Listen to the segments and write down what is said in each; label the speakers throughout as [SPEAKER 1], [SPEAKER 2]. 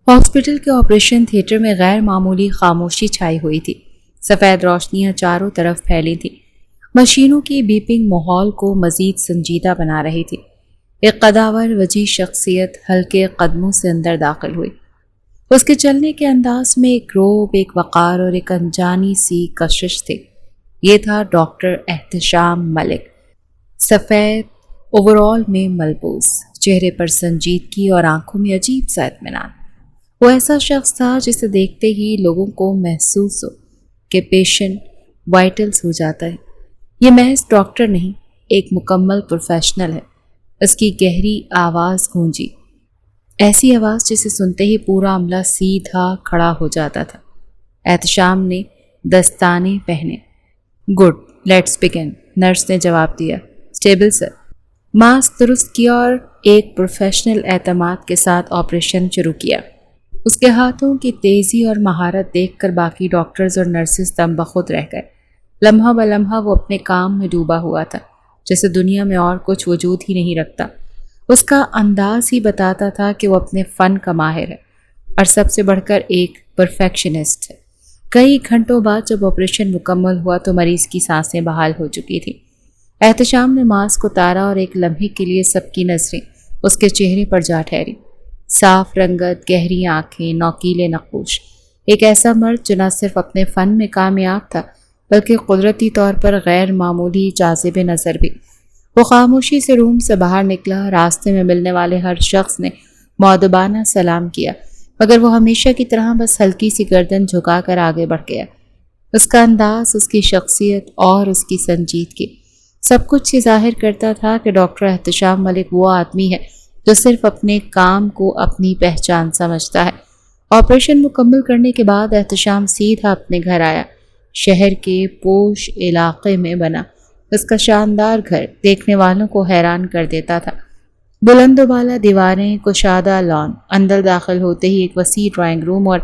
[SPEAKER 1] Hospital کے operation theatre میں غیر معمولی خاموشی چھائی ہوئی تھی۔ سفید روشنیاں چاروں طرف پھیلی تھیں۔ مشینوں کی بیپنگ ماحول کو مزید سنجیدہ بنا رہی تھی۔ ایک قداور وجیح شخصیت ہلکے قدموں سے اندر داخل ہوئی۔ اس کے چلنے کے انداز میں ایک روب، ایک وقار اور ایک انجانی سی کشش تھی۔ یہ تھا ڈاکٹر احتشام ملک، سفید اوورال میں ملبوس، چہرے پر سنجیدگی اور آنکھوں میں عجیب سا اطمینان۔ وہ ایسا شخص تھا جسے دیکھتے ہی لوگوں کو محسوس ہو کہ پیشنٹ وائٹلز ہو جاتا ہے۔ یہ محض ڈاکٹر نہیں، ایک مکمل پروفیشنل ہے۔ اس کی گہری آواز گونجی، ایسی آواز جسے سنتے ہی پورا عملہ سیدھا کھڑا ہو جاتا تھا۔ احتشام نے دستانے پہنے۔ گڈ، لیٹس بگن، نرس نے جواب دیا۔ اسٹیبل سر۔ ماسک درست کیا اور ایک پروفیشنل اعتماد کے ساتھ آپریشن شروع کیا۔ اس کے ہاتھوں کی تیزی اور مہارت دیکھ کر باقی ڈاکٹرز اور نرسز دم بخود رہ گئے۔ لمحہ بلمحہ وہ اپنے کام میں ڈوبا ہوا تھا، جیسے دنیا میں اور کچھ وجود ہی نہیں رکھتا۔ اس کا انداز ہی بتاتا تھا کہ وہ اپنے فن کا ماہر ہے اور سب سے بڑھ کر ایک پرفیکشنسٹ ہے۔ کئی گھنٹوں بعد جب آپریشن مکمل ہوا تو مریض کی سانسیں بحال ہو چکی تھیں۔ احتشام نے ماسک اتارا اور ایک لمحے کے لیے سب کی نظریں اس کے چہرے پر جا ٹھہری۔ صاف رنگت، گہری آنکھیں، نوکیلے نقوش۔ ایک ایسا مرد جو نہ صرف اپنے فن میں کامیاب تھا بلکہ قدرتی طور پر غیر معمولی جاذب نظر بھی۔ وہ خاموشی سے روم سے باہر نکلا۔ راستے میں ملنے والے ہر شخص نے مؤدبانہ سلام کیا، مگر وہ ہمیشہ کی طرح بس ہلکی سی گردن جھکا کر آگے بڑھ گیا۔ اس کا انداز، اس کی شخصیت اور اس کی سنجیدگی سب کچھ یہ ظاہر کرتا تھا کہ ڈاکٹر احتشام ملک وہ آدمی ہے جو صرف اپنے کام کو اپنی پہچان سمجھتا ہے۔ آپریشن مکمل کرنے کے بعد احتشام سیدھا اپنے گھر آیا۔ شہر کے پوش علاقے میں بنا اس کا شاندار گھر دیکھنے والوں کو حیران کر دیتا تھا۔ بلند و بالا دیواریں، کشادہ لان، اندر داخل ہوتے ہی ایک وسیع ڈرائنگ روم اور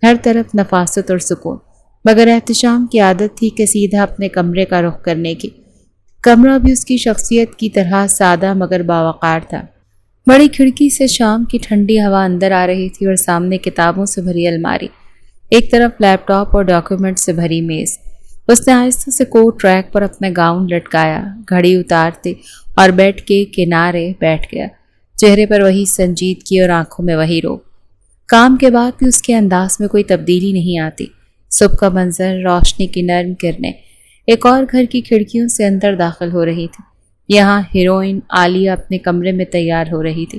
[SPEAKER 1] ہر طرف نفاست اور سکون۔ مگر احتشام کی عادت تھی کہ سیدھا اپنے کمرے کا رخ کرنے کی۔ کمرہ بھی اس کی شخصیت کی طرح سادہ مگر باوقار تھا۔ بڑی کھڑکی سے شام کی ٹھنڈی ہوا اندر آ رہی تھی اور سامنے کتابوں سے بھری الماری، ایک طرف لیپ ٹاپ اور ڈاکیومنٹ سے بھری میز۔ اس نے آہستہ سے کوٹ ریک پر اپنا گاؤن لٹکایا، گھڑی اتارتے اور بیڈ کے کنارے بیٹھ گیا۔ چہرے پر وہی سنجیدگی اور آنکھوں میں وہی روب۔ کام کے بعد بھی اس کے انداز میں کوئی تبدیلی نہیں آتی۔ صبح کا منظر، روشنی کی نرم کرنیں ایک اور گھر کی کھڑکیوں سے اندر داخل ہو رہی تھی۔ یہاں ہیروئن عالیہ اپنے کمرے میں تیار ہو رہی تھی۔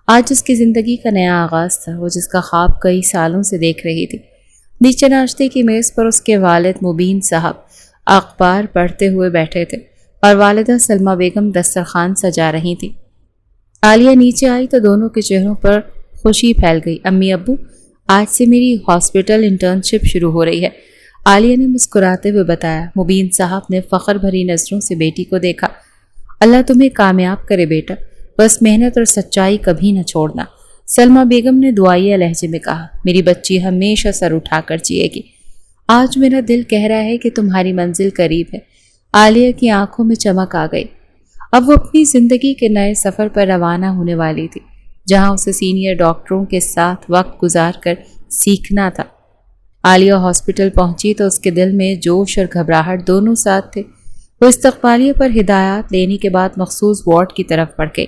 [SPEAKER 1] آج اس کی زندگی کا نیا آغاز تھا، وہ جس کا خواب کئی سالوں سے دیکھ رہی تھی۔ نیچے ناشتے کی میز پر اس کے والد مبین صاحب اخبار پڑھتے ہوئے بیٹھے تھے اور والدہ سلمہ بیگم دسترخوان سجا رہی تھی۔ عالیہ نیچے آئی تو دونوں کے چہروں پر خوشی پھیل گئی۔ امی ابو، آج سے میری ہاسپٹل انٹرنشپ شروع ہو رہی ہے، عالیہ نے مسکراتے ہوئے بتایا۔ مبین صاحب نے فخر بھری نظروں سے بیٹی کو دیکھا۔ اللہ تمہیں کامیاب کرے بیٹا، بس محنت اور سچائی کبھی نہ چھوڑنا، سلمہ بیگم نے دعائیہ لہجے میں کہا۔ میری بچی ہمیشہ سر اٹھا کر جیے گی۔ آج میرا دل کہہ رہا ہے کہ تمہاری منزل قریب ہے۔ عالیہ کی آنکھوں میں چمک آ گئی۔ اب وہ اپنی زندگی کے نئے سفر پر روانہ ہونے والی تھی، جہاں اسے سینئر ڈاکٹروں کے ساتھ وقت گزار کر سیکھنا تھا۔ عالیہ ہاسپٹل پہنچی تو اس کے دل میں جوش اور گھبراہٹ دونوں ساتھ تھے۔ وہ استقبالیہ پر ہدایات لینے کے بعد مخصوص وارڈ کی طرف بڑھ گئی،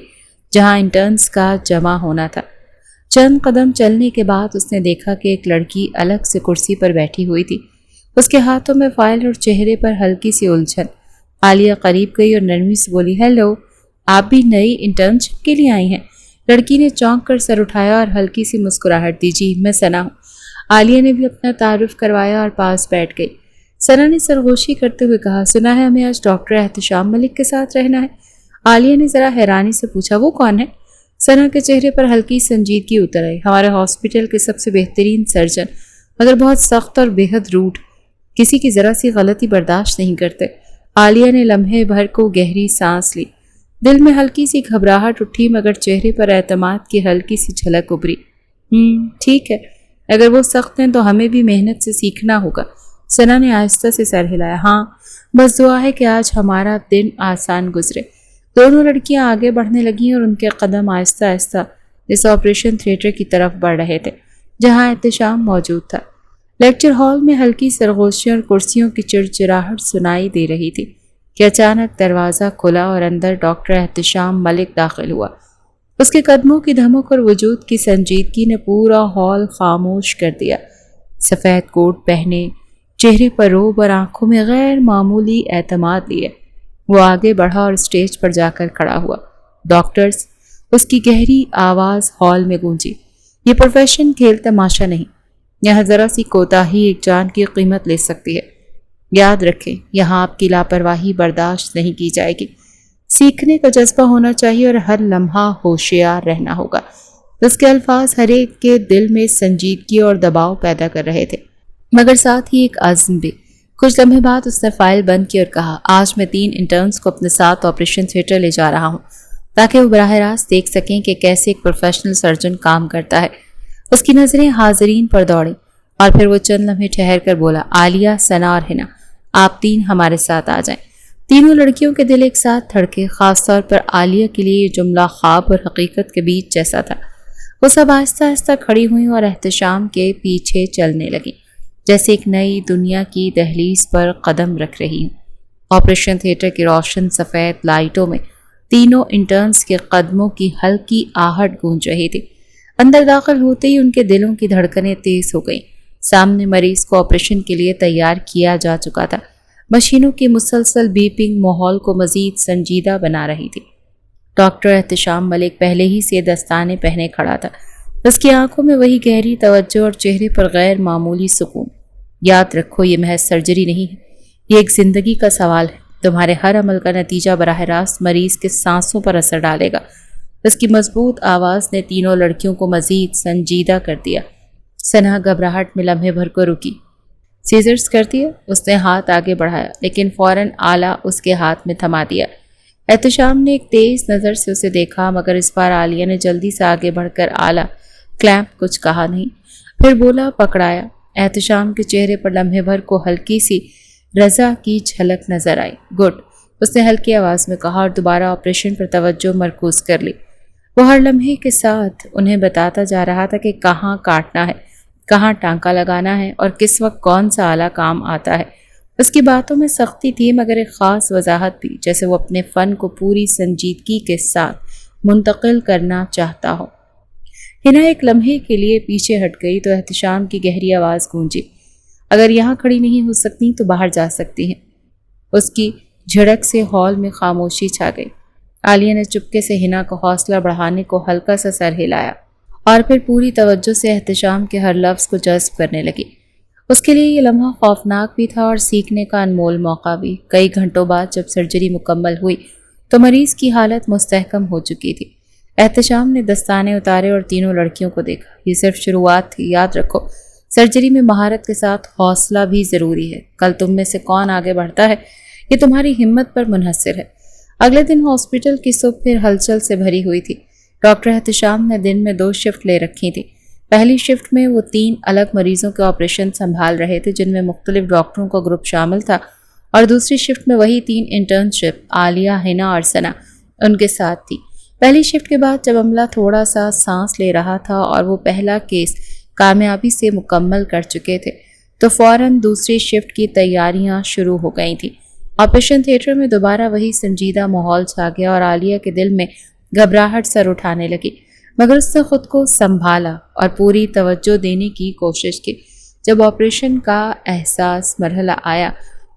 [SPEAKER 1] جہاں انٹرنز کا جمع ہونا تھا۔ چند قدم چلنے کے بعد اس نے دیکھا کہ ایک لڑکی الگ سے کرسی پر بیٹھی ہوئی تھی۔ اس کے ہاتھوں میں فائل اور چہرے پر ہلکی سی الجھن۔ عالیہ قریب گئی اور نرمی سے بولی، ہیلو، آپ بھی نئی انٹرنشپ کے لیے آئی ہیں؟ لڑکی نے چونک کر سر اٹھایا اور ہلکی سی مسکراہٹ دی۔ جی، میں ثنا ہوں۔ عالیہ نے بھی اپنا تعارف کروایا اور پاس بیٹھ گئی۔ ثنا نے سرگوشی کرتے ہوئے کہا، سنا ہے ہمیں آج ڈاکٹر احتشام ملک کے ساتھ رہنا ہے؟ عالیہ نے ذرا حیرانی سے پوچھا، وہ کون ہے؟ ثنا کے چہرے پر ہلکی سنجیدگی اتر آئی۔ ہمارے ہاسپٹل کے سب سے بہترین سرجن، مگر بہت سخت اور بے حد روڈ، کسی کی ذرا سی غلطی برداشت نہیں کرتے۔ عالیہ نے لمحے بھر کو گہری سانس لی۔ دل میں ہلکی سی گھبراہٹ اٹھی مگر چہرے پر اعتماد کی ہلکی سی جھلک ابھری۔ ٹھیک ہے، اگر وہ سخت ہیں تو ہمیں بھی محنت سے سیکھنا ہوگا۔ ثنا نے آہستہ سے سر ہلایا۔ ہاں، بس دعا ہے کہ آج ہمارا دن آسان گزرے۔ دونوں لڑکیاں آگے بڑھنے لگیں اور ان کے قدم آہستہ آہستہ اس آپریشن تھیٹر کی طرف بڑھ رہے تھے۔ جہاں احتشام موجود تھا۔ لیکچر ہال میں ہلکی سرگوشیاں اور کرسیوں کی چڑچڑاہٹ سنائی دے رہی تھی کہ اچانک دروازہ کھلا اور اندر ڈاکٹر احتشام ملک داخل ہوا۔ اس کے قدموں کی دھمک اور وجود کی سنجیدگی نے پورا ہال خاموش کر دیا۔ سفید کوٹ پہنے، چہرے پر روب اور آنکھوں میں غیر معمولی اعتماد لیے وہ آگے بڑھا اور اسٹیج پر جا کر کھڑا ہوا۔ ڈاکٹرز، اس کی گہری آواز ہال میں گونجی، یہ پروفیشن کھیل تماشا نہیں، یہاں ذرا سی کوتاہی ایک جان کی قیمت لے سکتی ہے۔ یاد رکھیں، یہاں آپ کی لاپرواہی برداشت نہیں کی جائے گی۔ سیکھنے کا جذبہ ہونا چاہیے اور ہر لمحہ ہوشیار رہنا ہوگا۔ اس کے الفاظ ہر ایک کے دل میں سنجیدگی اور دباؤ پیدا کر رہے تھے، مگر ساتھ ہی ایک عزم بھی۔ کچھ لمحے بعد اس نے فائل بند کی اور کہا، آج میں 3 انٹرنز کو اپنے ساتھ آپریشن تھیٹر لے جا رہا ہوں تاکہ وہ براہ راست دیکھ سکیں کہ کیسے ایک پروفیشنل سرجن کام کرتا ہے۔ اس کی نظریں حاضرین پر دوڑیں اور پھر وہ چند لمحے ٹھہر کر بولا، عالیہ، ثنا اور ہنا، آپ 3 ہمارے ساتھ آ جائیں۔ تینوں لڑکیوں کے دل ایک ساتھ دھڑکے، خاص طور پر عالیہ کے لیے یہ جملہ خواب اور حقیقت کے بیچ جیسا تھا۔ وہ سب آہستہ آہستہ کھڑی ہوئیں اور احتشام کے پیچھے چلنے لگیں، جیسے ایک نئی دنیا کی دہلیز پر قدم رکھ رہی ہوں۔ آپریشن تھیٹر کی روشن سفید لائٹوں میں تینوں انٹرنز کے قدموں کی ہلکی آہٹ گونج رہی تھی۔ اندر داخل ہوتے ہی ان کے دلوں کی دھڑکنیں تیز ہو گئیں۔ سامنے مریض کو آپریشن کے لیے تیار کیا جا چکا تھا۔ مشینوں کی مسلسل بیپنگ ماحول کو مزید سنجیدہ بنا رہی تھی۔ ڈاکٹر احتشام ملک پہلے ہی سے دستانے پہنے کھڑا تھا۔ اس کی آنکھوں میں وہی گہری توجہ اور چہرے پر غیر معمولی سکون۔ یاد رکھو، یہ محض سرجری نہیں ہے، یہ ایک زندگی کا سوال ہے۔ تمہارے ہر عمل کا نتیجہ براہ راست مریض کے سانسوں پر اثر ڈالے گا۔ اس کی مضبوط آواز نے تینوں لڑکیوں کو مزید سنجیدہ کر دیا۔ ثنا گھبراہٹ میں لمحے بھر کو رکی۔ سیزرز کرتی ہے؟ اس نے ہاتھ آگے بڑھایا، لیکن فوراً آلہ اس کے ہاتھ میں تھما دیا۔ احتشام نے ایک تیز نظر سے اسے دیکھا، مگر اس بار عالیہ نے جلدی سے آگے بڑھ کر آلہ کلیمپ کچھ کہا نہیں، پھر بولا، پکڑایا۔ احتشام کے چہرے پر لمحے بھر کو ہلکی سی رضا کی جھلک نظر آئی۔ گڈ، اس نے ہلکی آواز میں کہا اور دوبارہ آپریشن پر توجہ مرکوز کر لی۔ وہ ہر لمحے کے ساتھ انہیں بتاتا جا رہا تھا کہ کہاں کاٹنا ہے، کہاں ٹانکا لگانا ہے اور کس وقت کون سا آلہ کام آتا ہے۔ اس کی باتوں میں سختی تھی، مگر ایک خاص وضاحت بھی، جیسے وہ اپنے فن کو پوری سنجیدگی کے ساتھ منتقل کرنا چاہتا ہو۔ ہنا ایک لمحے کے لیے پیچھے ہٹ گئی تو احتشام کی گہری آواز گونجی، اگر یہاں کھڑی نہیں ہو سکتی تو باہر جا سکتی ہیں۔ اس کی جھڑک سے ہال میں خاموشی چھا گئی۔ عالیہ نے چپکے سے ہنا کو حوصلہ بڑھانے کو ہلکا سا سر ہلایا اور پھر پوری توجہ سے احتشام کے ہر لفظ کو جذب کرنے لگی۔ اس کے لیے یہ لمحہ خوفناک بھی تھا اور سیکھنے کا انمول موقع بھی۔ کئی گھنٹوں بعد جب سرجری مکمل ہوئی تو مریض کی حالت مستحکم ہو چکی تھی۔ احتشام نے دستانے اتارے اور تینوں لڑکیوں کو دیکھا۔ یہ صرف شروعات تھی، یاد رکھو، سرجری میں مہارت کے ساتھ حوصلہ بھی ضروری ہے۔ کل تم میں سے کون آگے بڑھتا ہے، یہ تمہاری ہمت پر منحصر ہے۔ اگلے دن ہاسپٹل کی صبح پھر ہلچل سے بھری ہوئی تھی۔ ڈاکٹر احتشام نے دن میں 2 شفٹ لے رکھی تھی۔ پہلی شفٹ میں وہ 3 الگ مریضوں کے آپریشن سنبھال رہے تھے، جن میں مختلف ڈاکٹروں کا گروپ شامل تھا، اور دوسری شفٹ میں وہی 3 انٹرنشپ عالیہ، ہنا اور ثنا ان کے ساتھ تھی۔ پہلی شفٹ کے بعد جب عملہ تھوڑا سا سانس لے رہا تھا اور وہ پہلا کیس کامیابی سے مکمل کر چکے تھے تو فوراً دوسری شفٹ کی تیاریاں شروع ہو گئی تھیں۔ آپریشن تھیٹر میں دوبارہ وہی سنجیدہ ماحول چھا گیا اور عالیہ کے دل میں گھبراہٹ سر اٹھانے لگی، مگر اس نے خود کو سنبھالا اور پوری توجہ دینے کی کوشش کی۔ جب آپریشن کا احساس مرحلہ آیا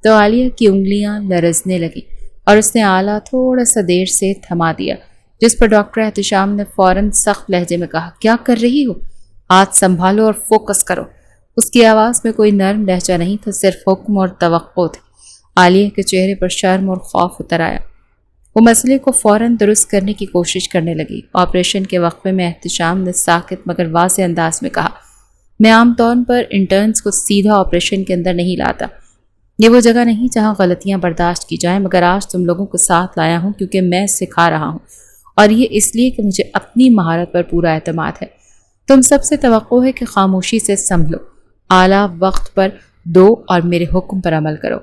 [SPEAKER 1] تو عالیہ کی انگلیاں لرزنے لگیں اور اس نے آلہ تھوڑا سا دیر سے تھما دیا، جس پر ڈاکٹر احتشام نے فوراً سخت لہجے میں کہا، کیا کر رہی ہو؟ ہاتھ سنبھالو اور فوکس کرو۔ اس کی آواز میں کوئی نرم لہجہ نہیں تھا، صرف حکم اور توقع تھی۔ عالیہ کے چہرے پر شرم اور خوف اتر آیا۔ وہ مسئلے کو فوراً درست کرنے کی کوشش کرنے لگی۔ آپریشن کے وقفے میں احتشام نے ساکت مگر واضح انداز میں کہا، میں عام طور پر انٹرنز کو سیدھا آپریشن کے اندر نہیں لاتا، یہ وہ جگہ نہیں جہاں غلطیاں برداشت کی جائیں، مگر آج تم لوگوں کو ساتھ لایا ہوں کیونکہ میں سکھا رہا ہوں، اور یہ اس لیے کہ مجھے اپنی مہارت پر پورا اعتماد ہے۔ تم سب سے توقع ہے کہ خاموشی سے سنبھلو، اعلیٰ وقت پر دو اور میرے حکم پر عمل کرو۔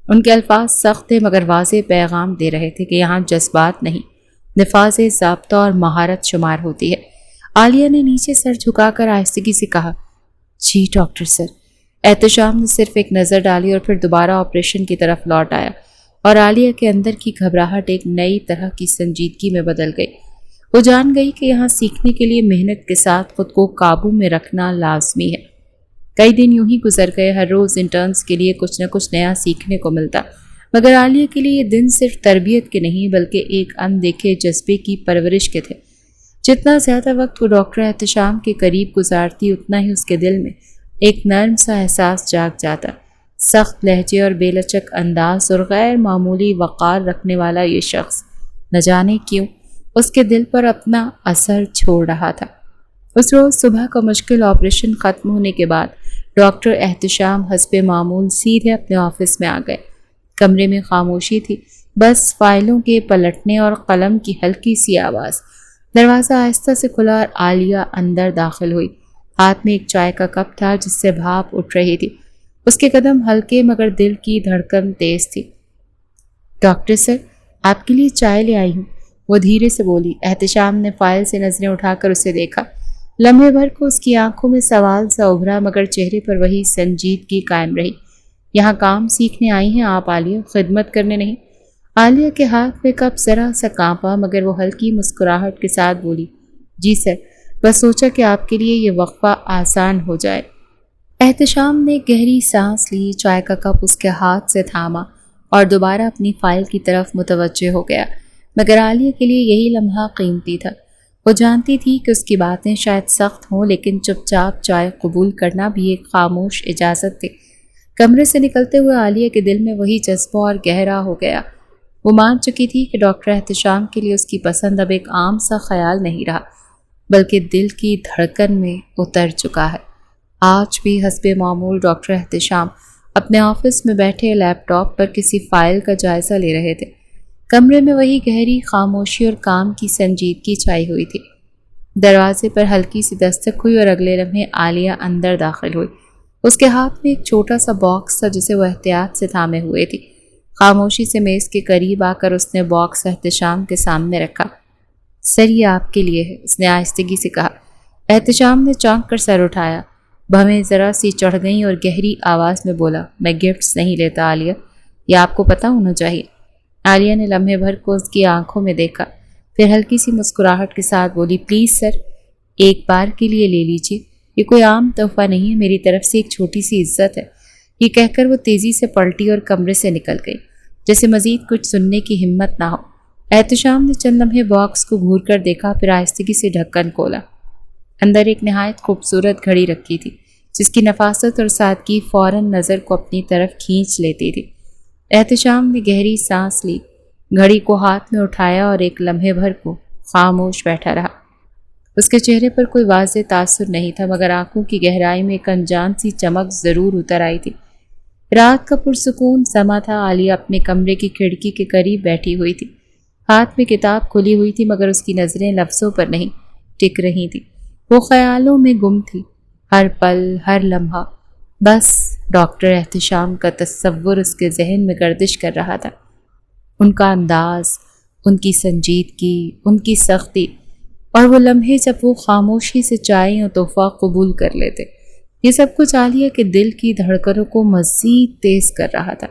[SPEAKER 1] ان کے الفاظ سخت تھے مگر واضح پیغام دے رہے تھے کہ یہاں جذبات نہیں، نفاذ ضابطہ اور مہارت شمار ہوتی ہے۔ عالیہ نے نیچے سر جھکا کر آہستگی سے کہا، جی ڈاکٹر سر۔ احتشام نے صرف ایک نظر ڈالی اور پھر دوبارہ آپریشن کی طرف لوٹ آیا اور عالیہ کے اندر کی گھبراہٹ ایک نئی طرح کی سنجیدگی میں بدل گئی۔ وہ جان گئی کہ یہاں سیکھنے کے لیے محنت کے ساتھ خود کو قابو میں رکھنا لازمی ہے۔ کئی دن یوں ہی گزر گئے، ہر روز انٹرنز کے لیے کچھ نہ کچھ نیا سیکھنے کو ملتا، مگر عالیہ کے لیے یہ دن صرف تربیت کے نہیں بلکہ ایک اندیکھے جذبے کی پرورش کے تھے۔ جتنا زیادہ وقت وہ ڈاکٹر احتشام کے قریب گزارتی اتنا ہی اس کے دل میں ایک نرم سا احساس جاگ جاتا۔ سخت لہجے اور بے لچک انداز اور غیر معمولی وقار رکھنے والا یہ شخص نہ جانے کیوں اس کے دل پر اپنا اثر چھوڑ رہا تھا۔ اس روز صبح کا مشکل آپریشن ختم ہونے کے بعد ڈاکٹر احتشام حسب معمول سیدھے اپنے آفس میں آ گئے۔ کمرے میں خاموشی تھی، بس فائلوں کے پلٹنے اور قلم کی ہلکی سی آواز۔ دروازہ آہستہ سے کھلا اور عالیہ اندر داخل ہوئی۔ ہاتھ میں ایک چائے کا کپ تھا جس سے بھاپ اٹھ رہی تھی۔ اس کے قدم ہلکے مگر دل کی دھڑکن تیز تھی۔ ڈاکٹر سر، آپ کے لیے چائے لے آئی ہوں، وہ دھیرے سے بولی۔ احتشام نے فائل سے نظریں اٹھا کر اسے دیکھا۔ لمحے بھر کو اس کی آنکھوں میں سوال سا ابھرا مگر چہرے پر وہی سنجیدگی قائم رہی۔ یہاں کام سیکھنے آئی ہیں آپ عالیہ، خدمت کرنے نہیں؟ عالیہ کے ہاتھ میں کپ ذرا سا کانپا مگر وہ ہلکی مسکراہٹ کے ساتھ بولی، جی سر، بس سوچا کہ آپ کے لیے یہ وقفہ آسان ہو جائے۔ احتشام نے گہری سانس لی، چائے کا کپ اس کے ہاتھ سے تھاما اور دوبارہ اپنی فائل کی طرف متوجہ ہو گیا، مگر عالیہ کے لیے یہی لمحہ قیمتی تھا۔ وہ جانتی تھی کہ اس کی باتیں شاید سخت ہوں لیکن چپ چاپ چائے قبول کرنا بھی ایک خاموش اجازت تھی۔ کمرے سے نکلتے ہوئے عالیہ کے دل میں وہی جذبہ اور گہرا ہو گیا۔ وہ مان چکی تھی کہ ڈاکٹر احتشام کے لیے اس کی پسند اب ایک عام سا خیال نہیں رہا بلکہ دل کی دھڑکن میں اتر چکا ہے۔ آج بھی حسب معمول ڈاکٹر احتشام اپنے آفس میں بیٹھے لیپ ٹاپ پر کسی فائل کا جائزہ لے رہے تھے۔ کمرے میں وہی گہری خاموشی اور کام کی سنجیدگی چھائی ہوئی تھی۔ دروازے پر ہلکی سی دستک ہوئی اور اگلے لمحے عالیہ اندر داخل ہوئی۔ اس کے ہاتھ میں ایک چھوٹا سا باکس تھا جسے وہ احتیاط سے تھامے ہوئے تھی۔ خاموشی سے میز کے قریب آ کر اس نے باکس احتشام کے سامنے رکھا۔ سر، یہ آپ کے لیے ہے، اس نے آہستگی سے کہا۔ احتشام نے چونک کر سر اٹھایا، بھویں ذرا سی چڑھ گئیں اور گہری آواز میں بولا، میں گفٹس نہیں لیتا عالیہ، یہ آپ کو پتہ ہونا چاہیے۔ عالیہ نے لمحے بھر کو اس کی آنکھوں میں دیکھا، پھر ہلکی سی مسکراہٹ کے ساتھ بولی، پلیز سر، ایک بار کے لیے لے لیجیے، یہ کوئی عام تحفہ نہیں ہے، میری طرف سے ایک چھوٹی سی عزت ہے۔ یہ کہہ کر وہ تیزی سے پلٹی اور کمرے سے نکل گئی، جیسے مزید کچھ سننے کی ہمت نہ ہو۔ احتشام نے چند لمحے باکس کو گھور کر دیکھا، پھر آہستگی سے ڈھکن کھولا۔ اندر ایک نہایت خوبصورت گھڑی رکھی تھی جس کی نفاست اور سادگی فوراً نظر کو اپنی طرف کھینچ لیتی تھی۔ احتشام نے گہری سانس لی، گھڑی کو ہاتھ میں اٹھایا اور ایک لمحے بھر کو خاموش بیٹھا رہا۔ اس کے چہرے پر کوئی واضح تاثر نہیں تھا مگر آنکھوں کی گہرائی میں ایک انجان سی چمک ضرور اتر آئی تھی۔ رات کا پرسکون سما تھا۔ عالیہ اپنے کمرے کی کھڑکی کے قریب بیٹھی ہوئی تھی، ہاتھ میں کتاب کھلی ہوئی تھی مگر اس کی نظریں لفظوں پر نہیں ٹک رہی تھی، وہ خیالوں میں گم تھی۔ ہر پل، ہر لمحہ بس ڈاکٹر احتشام کا تصور اس کے ذہن میں گردش کر رہا تھا۔ ان کا انداز، ان کی سنجیدگی، ان کی سختی اور وہ لمحے جب وہ خاموشی سے چائے اور تحفہ قبول کر لیتے، یہ سب کچھ عالیہ کے دل کی دھڑکنوں کو مزید تیز کر رہا تھا۔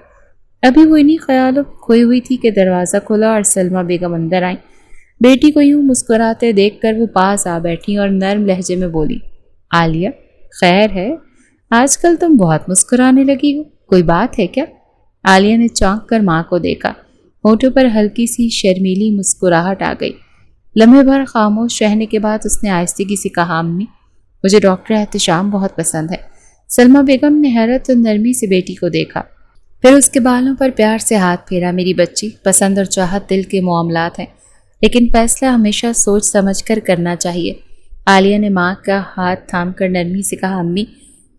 [SPEAKER 1] ابھی وہ انہی خیالوں کھوئی ہوئی تھی کہ دروازہ کھلا اور سلمیٰ بیگم اندر آئیں۔ بیٹی کو یوں مسکراتے دیکھ کر وہ پاس آ بیٹھی اور نرم لہجے میں بولی، عالیہ، خیر ہے؟ آج کل تم بہت مسکرانے لگی ہو، کوئی بات ہے کیا؟ عالیہ نے چونک کر ماں کو دیکھا، ہونٹوں پر ہلکی سی شرمیلی مسکراہٹ آ گئی۔ لمحے بھر خاموش رہنے کے بعد اس نے آہستگی سے کہا، امی، مجھے ڈاکٹر احتشام بہت پسند ہے۔ سلمیٰ بیگم نے حیرت اور نرمی سے بیٹی کو دیکھا، پھر اس کے بالوں پر پیار سے ہاتھ پھیرا، میری بچی، پسند اور چاہت دل کے معاملات ہیں لیکن فیصلہ ہمیشہ سوچ سمجھ کر کرنا چاہیے۔ عالیہ نے ماں کا ہاتھ تھام کر نرمی سے کہا، امی،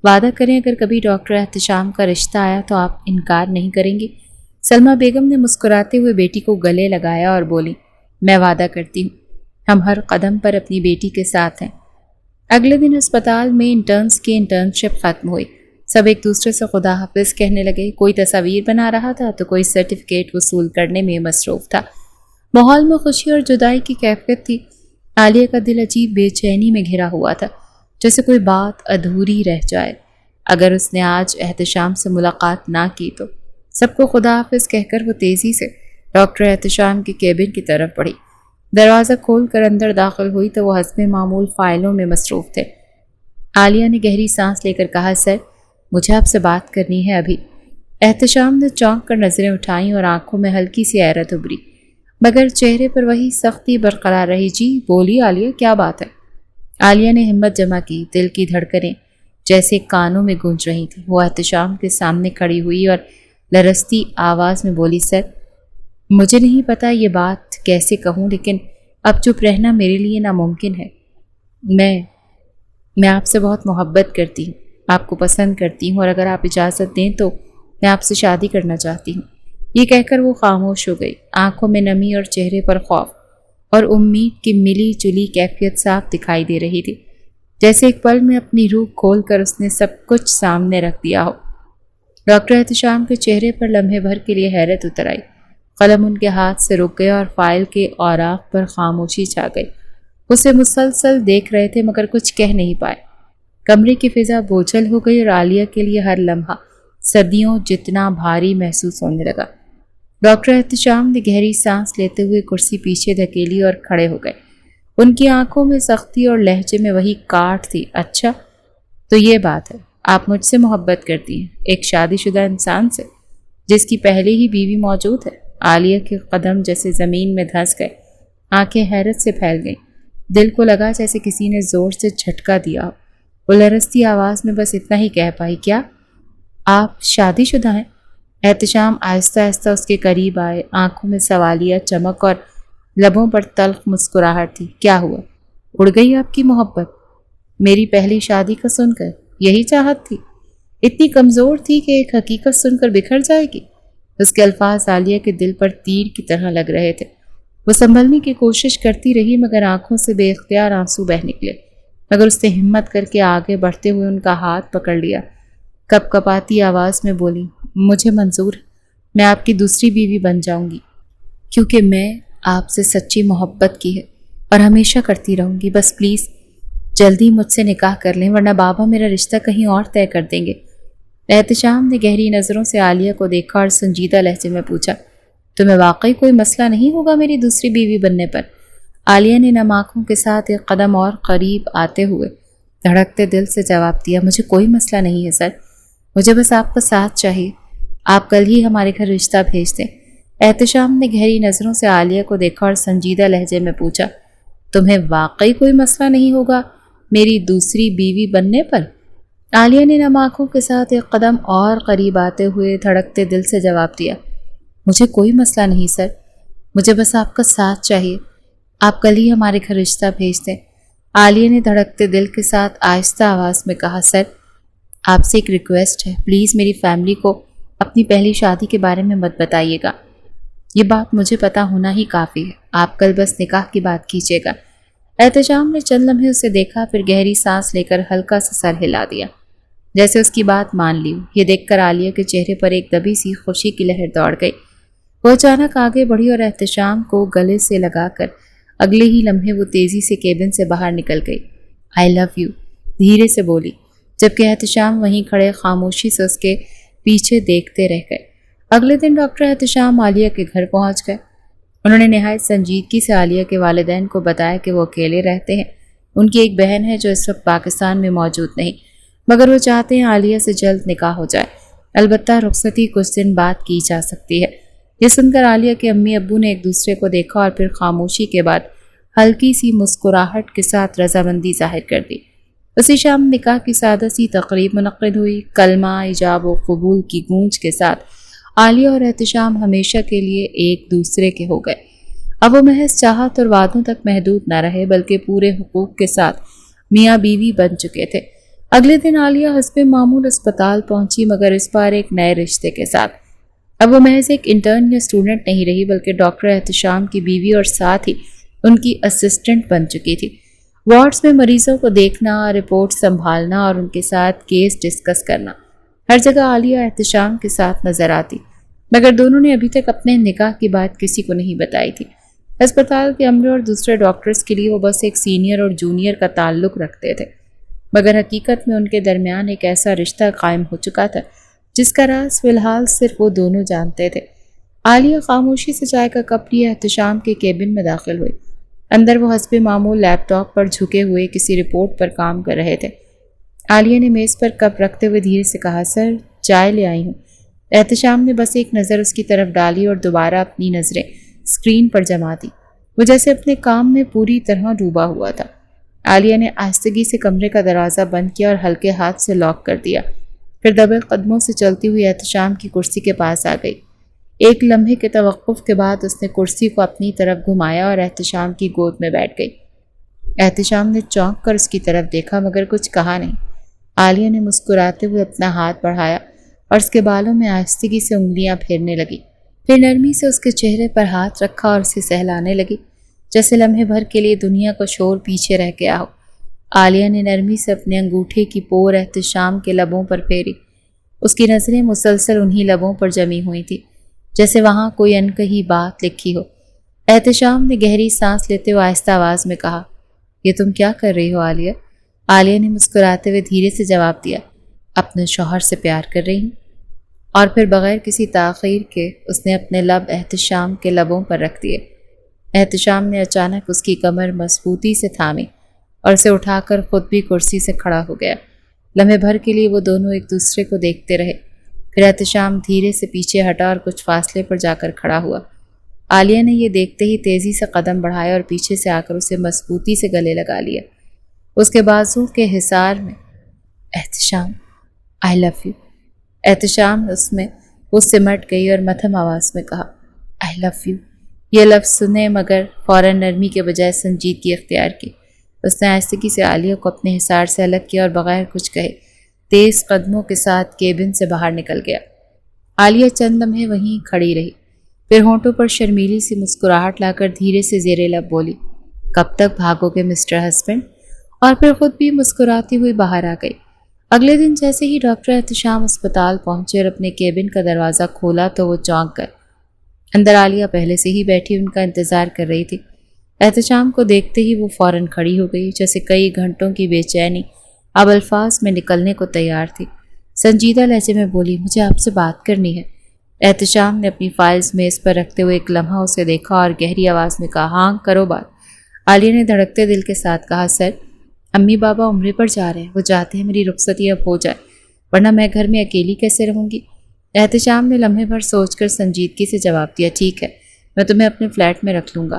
[SPEAKER 1] وعدہ کریں اگر کبھی ڈاکٹر احتشام کا رشتہ آیا تو آپ انکار نہیں کریں گی؟ سلمیٰ بیگم نے مسکراتے ہوئے بیٹی کو گلے لگایا اور بولی، میں وعدہ کرتی ہوں، ہم ہر قدم پر اپنی بیٹی کے ساتھ ہیں۔ اگلے دن اسپتال میں انٹرنز کی انٹرنشپ ختم ہوئی۔ سب ایک دوسرے سے خدا حافظ کہنے لگے، کوئی تصاویر بنا رہا تھا تو کوئی سرٹیفکیٹ وصول کرنے میں مصروف تھا۔ ماحول میں خوشی اور جدائی کی کیفیت تھی۔ عالیہ کا دل عجیب بے چینی میں گھرا ہوا تھا۔ جیسے کوئی بات ادھوری رہ جائے۔ اگر اس نے آج احتشام سے ملاقات نہ کی تو سب کو خدا حافظ کہہ کر وہ تیزی سے ڈاکٹر احتشام کے کیبن کی طرف بڑھی۔ دروازہ کھول کر اندر داخل ہوئی تو وہ حسب معمول فائلوں میں مصروف تھے۔ عالیہ نے گہری سانس لے کر کہا، سر مجھے آپ سے بات کرنی ہے ابھی۔ احتشام نے چونک کر نظریں اٹھائیں اور آنکھوں میں ہلکی سی حیرت ابھری، مگر چہرے پر وہی سختی برقرار رہی۔ جی بولی عالیہ، کیا بات ہے؟ عالیہ نے ہمت جمع کی، دل کی دھڑکنیں جیسے کانوں میں گونج رہی تھیں۔ وہ احتشام کے سامنے کھڑی ہوئی اور لرزتی آواز میں بولی، سر مجھے نہیں پتا یہ بات کیسے کہوں، لیکن اب چپ رہنا میرے لیے ناممکن ہے۔ میں آپ سے بہت محبت کرتی ہوں، آپ کو پسند کرتی ہوں، اور اگر آپ اجازت دیں تو میں آپ سے شادی کرنا چاہتی ہوں۔ یہ کہہ کر وہ خاموش ہو گئی۔ آنکھوں میں نمی اور چہرے پر خوف اور امید کی ملی جلی کیفیت صاف دکھائی دے رہی تھی، جیسے ایک پل میں اپنی روح کھول کر اس نے سب کچھ سامنے رکھ دیا ہو۔ ڈاکٹر احتشام کے چہرے پر لمحے بھر کے لیے حیرت اتر آئی۔ قلم ان کے ہاتھ سے رک گیا اور فائل کے اوراق پر خاموشی چھا گئی۔ اسے مسلسل دیکھ رہے تھے مگر کچھ کہہ نہیں پائے۔ کمرے کی فضا بوجھل ہو گئی اور عالیہ کے لیے ہر لمحہ صدیوں جتنا بھاری محسوس ہونے لگا۔ ڈاکٹر احتشام نے گہری سانس لیتے ہوئے کرسی پیچھے دھکیلی اور کھڑے ہو گئے۔ ان کی آنکھوں میں سختی اور لہجے میں وہی کاٹ تھی۔ اچھا تو یہ بات ہے، آپ مجھ سے محبت کرتی ہیں، ایک شادی شدہ انسان سے جس کی پہلے ہی بیوی موجود ہے؟ عالیہ کے قدم جیسے زمین میں دھنس گئے، آنکھیں حیرت سے پھیل گئیں، دل کو لگا جیسے کسی نے زور سے جھٹکا دیا ہو۔ وہ لرزتی آواز میں بس اتنا ہی کہہ پائی، کیا آپ شادی شدہ ہیں؟ احتشام آہستہ آہستہ اس کے قریب آئے، آنکھوں میں سوالیہ چمک اور لبوں پر تلخ مسکراہٹ تھی۔ کیا ہوا؟ اڑ گئی آپ کی محبت میری پہلی شادی کا سن کر؟ یہی چاہت تھی، اتنی کمزور تھی کہ ایک حقیقت سن کر بکھر جائے گی؟ اس کے الفاظ عالیہ کے دل پر تیر کی طرح لگ رہے تھے۔ وہ سنبھلنے کی کوشش کرتی رہی مگر آنکھوں سے بے اختیار آنسو بہہ نکلے، مگر اس نے ہمت کر کے آگے بڑھتے ہوئے ان کا ہاتھ پکڑ لیا۔ کپ کپاتی آواز میں بولی، مجھے منظور ہے، میں آپ کی دوسری بیوی بن جاؤں گی، کیونکہ میں آپ سے سچی محبت کی ہے اور ہمیشہ کرتی رہوں گی۔ بس پلیز جلدی مجھ سے نکاح کر لیں ورنہ بابا میرا رشتہ کہیں اور طے کر دیں گے۔ احتشام نے گہری نظروں سے عالیہ کو دیکھا اور سنجیدہ لہجے میں پوچھا، تمہیں واقعی کوئی مسئلہ نہیں ہوگا میری دوسری بیوی بننے پر؟ عالیہ نے نم آنکھوں کے ساتھ ایک قدم اور قریب آتے ہوئے دھڑکتے دل سے جواب دیا، مجھے کوئی مسئلہ نہیں ہے سر، مجھے بس آپ کا ساتھ چاہیے، آپ کل ہی ہمارے گھر رشتہ بھیج دیں۔ احتشام نے گہری نظروں سے عالیہ کو دیکھا اور سنجیدہ لہجے میں پوچھا، تمہیں واقعی کوئی مسئلہ نہیں ہوگا میری دوسری بیوی بننے پر؟ عالیہ نے نم آنکھوں کے ساتھ ایک قدم اور قریب آتے ہوئے دھڑکتے دل سے جواب دیا، مجھے کوئی مسئلہ نہیں سر، مجھے بس آپ کا ساتھ چاہیے، آپ کل ہی ہمارے گھر رشتہ بھیج دیں۔ عالیہ نے دھڑکتے دل کے ساتھ آہستہ آواز میں کہا، سر آپ سے ایک ریکویسٹ ہے، پلیز میری فیملی کو اپنی پہلی شادی کے بارے میں مت بتائیے گا، یہ بات مجھے پتا ہونا ہی کافی ہے، آپ کل بس نکاح کی بات کیجیے گا۔ احتشام نے چند لمحے اسے دیکھا، پھر گہری سانس لے کر ہلکا سا سر ہلا دیا، جیسے اس کی بات مان لی۔ یہ دیکھ کر عالیہ کے چہرے پر ایک دبی سی خوشی کی لہر دوڑ گئی۔ وہ اچانک آگے بڑھی اور احتشام کو گلے سے لگا کر اگلے ہی لمحے وہ تیزی سے کیبن سے باہر نکل گئی۔ آئی لو یو، دھیرے سے بولی، جبکہ احتشام وہیں کھڑے خاموشی سے اس کے پیچھے دیکھتے رہ گئے۔ اگلے دن ڈاکٹر احتشام عالیہ کے گھر پہنچ گئے۔ انہوں نے نہایت سنجیدگی سے عالیہ کے والدین کو بتایا کہ وہ اکیلے رہتے ہیں، ان کی ایک بہن ہے جو اس وقت پاکستان میں موجود نہیں، مگر وہ چاہتے ہیں عالیہ سے جلد نکاح ہو جائے، البتہ رخصتی کچھ دن بعد کی جا سکتی ہے۔ یہ سن کر عالیہ کے امی ابو نے ایک دوسرے کو دیکھا اور پھر خاموشی کے بعد ہلکی سی مسکراہٹ کے ساتھ رضامندی ظاہر کر دی۔ اسی شام نکاح کی سادہ سی تقریب منعقد ہوئی۔ کلمہ ایجاب و قبول کی گونج کے ساتھ عالیہ اور احتشام ہمیشہ کے لیے ایک دوسرے کے ہو گئے۔ اب وہ محض چاہت اور وعدوں تک محدود نہ رہے بلکہ پورے حقوق کے ساتھ میاں بیوی بن چکے تھے۔ اگلے دن عالیہ حسب معمول اسپتال پہنچی، مگر اس بار ایک نئے رشتے کے ساتھ۔ اب وہ محض ایک انٹرن یا اسٹوڈنٹ نہیں رہی بلکہ ڈاکٹر احتشام کی بیوی اور ساتھ ہی ان کی اسسٹنٹ بن چکی تھی۔ وارڈز میں مریضوں کو دیکھنا، رپورٹ سنبھالنا اور ان کے ساتھ کیس ڈسکس کرنا، ہر جگہ عالیہ احتشام کے ساتھ نظر آتی، مگر دونوں نے ابھی تک اپنے نکاح کی بات کسی کو نہیں بتائی تھی۔ اسپتال کے عملے اور دوسرے ڈاکٹرز کے لیے وہ بس ایک سینئر اور جونیئر کا تعلق رکھتے تھے۔ مگر حقیقت میں ان کے درمیان ایک ایسا رشتہ قائم ہو چکا تھا جس کا راز فی الحال صرف وہ دونوں جانتے تھے۔ عالیہ خاموشی سے چائے کا کپ لیے احتشام کے کیبن میں داخل ہوئی۔ اندر وہ حسب معمول لیپ ٹاپ پر جھکے ہوئے کسی رپورٹ پر کام کر رہے تھے۔ عالیہ نے میز پر کپ رکھتے ہوئے دھیرے سے کہا، سر چائے لے آئی ہوں۔ احتشام نے بس ایک نظر اس کی طرف ڈالی اور دوبارہ اپنی نظریں اسکرین پر جما دی۔ وہ جیسے اپنے کام میں پوری طرح ڈوبا ہوا تھا۔ عالیہ نے آہستگی سے کمرے کا دروازہ بند کیا اور ہلکے ہاتھ سے لاک کر دیا۔ پھر دبے قدموں سے چلتی ہوئی احتشام کی کرسی کے پاس آ گئی۔ ایک لمحے کے توقف کے بعد اس نے کرسی کو اپنی طرف گھمایا اور احتشام کی گود میں بیٹھ گئی۔ احتشام نے چونک کر اس کی طرف دیکھا مگر کچھ کہا نہیں۔ عالیہ نے مسکراتے ہوئے اپنا ہاتھ بڑھایا اور اس کے بالوں میں آہستگی سے انگلیاں پھیرنے لگی۔ پھر نرمی سے اس کے چہرے پر ہاتھ رکھا اور اسے سہلانے لگی، جیسے لمحے بھر کے لیے دنیا کا شور پیچھے رہ گیا ہو۔ عالیہ نے نرمی سے اپنے انگوٹھے کی پور احتشام کے لبوں پر پھیری۔ اس کی نظریں مسلسل انہی لبوں پر جمی ہوئی تھی، جیسے وہاں کوئی انکہی بات لکھی ہو۔ احتشام نے گہری سانس لیتے ہوئے آہستہ آواز میں کہا، یہ تم کیا کر رہی ہو عالیہ؟ عالیہ نے مسکراتے ہوئے دھیرے سے جواب دیا، اپنے شوہر سے پیار کر رہی ہوں۔ اور پھر بغیر کسی تاخیر کے اس نے اپنے لب احتشام کے لبوں پر رکھ دیے۔ احتشام نے اچانک اس کی کمر مضبوطی سے تھامی اور اسے اٹھا کر خود بھی کرسی سے کھڑا ہو گیا۔ لمحے بھر کے لیے وہ دونوں ایک دوسرے کو دیکھتے رہے۔ پھر احتشام دھیرے سے پیچھے ہٹا اور کچھ فاصلے پر جا کر کھڑا ہوا۔ عالیہ نے یہ دیکھتے ہی تیزی سے قدم بڑھایا اور پیچھے سے آ کر اسے مضبوطی سے گلے لگا لیا۔ اس کے بازو کے حصار میں، احتشام آئی لو یو۔ احتشام اس میں وہ سمٹ گئی اور مدھم آواز میں کہا، آئی لو یو۔ یہ لفظ سنے مگر فوراً نرمی کے بجائے سنجیدگی اختیار کی۔ اس نے آہستگی سے عالیہ کو اپنے حصار سے الگ کیا اور بغیر کچھ کہے تیز قدموں کے ساتھ کیبن سے باہر نکل گیا۔ عالیہ چند لمحے وہیں کھڑی رہی، پھر ہونٹوں پر شرمیلی سی مسکراہٹ لا کر دھیرے سے زیر لب بولی، کب تک بھاگو گے مسٹر ہسبینڈ؟ اور پھر خود بھی مسکراتی ہوئی باہر آ گئی۔ اگلے دن جیسے ہی ڈاکٹر احتشام اسپتال پہنچے اور اپنے کیبن کا دروازہ کھولا تو وہ چونک گئے۔ اندر عالیہ پہلے سے ہی بیٹھی ان کا انتظار کر رہی تھی۔ احتشام کو دیکھتے ہی وہ فوراً کھڑی ہو گئی، جیسے کئی گھنٹوں کی بے چینی اب الفاظ میں نکلنے کو تیار تھی۔ سنجیدہ لہجے میں بولی، مجھے آپ سے بات کرنی ہے۔ احتشام نے اپنی فائلز میز پر رکھتے ہوئے ایک لمحہ اسے دیکھا اور گہری آواز میں کہا، ہاں کرو بات۔ عالیہ نے دھڑکتے دل کے ساتھ کہا، سر امی بابا عمرے پر جا رہے ہیں، وہ چاہتے ہیں میری رخصتی اب ہو جائے، ورنہ میں گھر میں اکیلی کیسے رہوں گی؟ احتشام نے لمحے بھر سوچ کر سنجیدگی سے جواب دیا، ٹھیک ہے، میں تمہیں اپنے فلیٹ میں رکھ لوں گا۔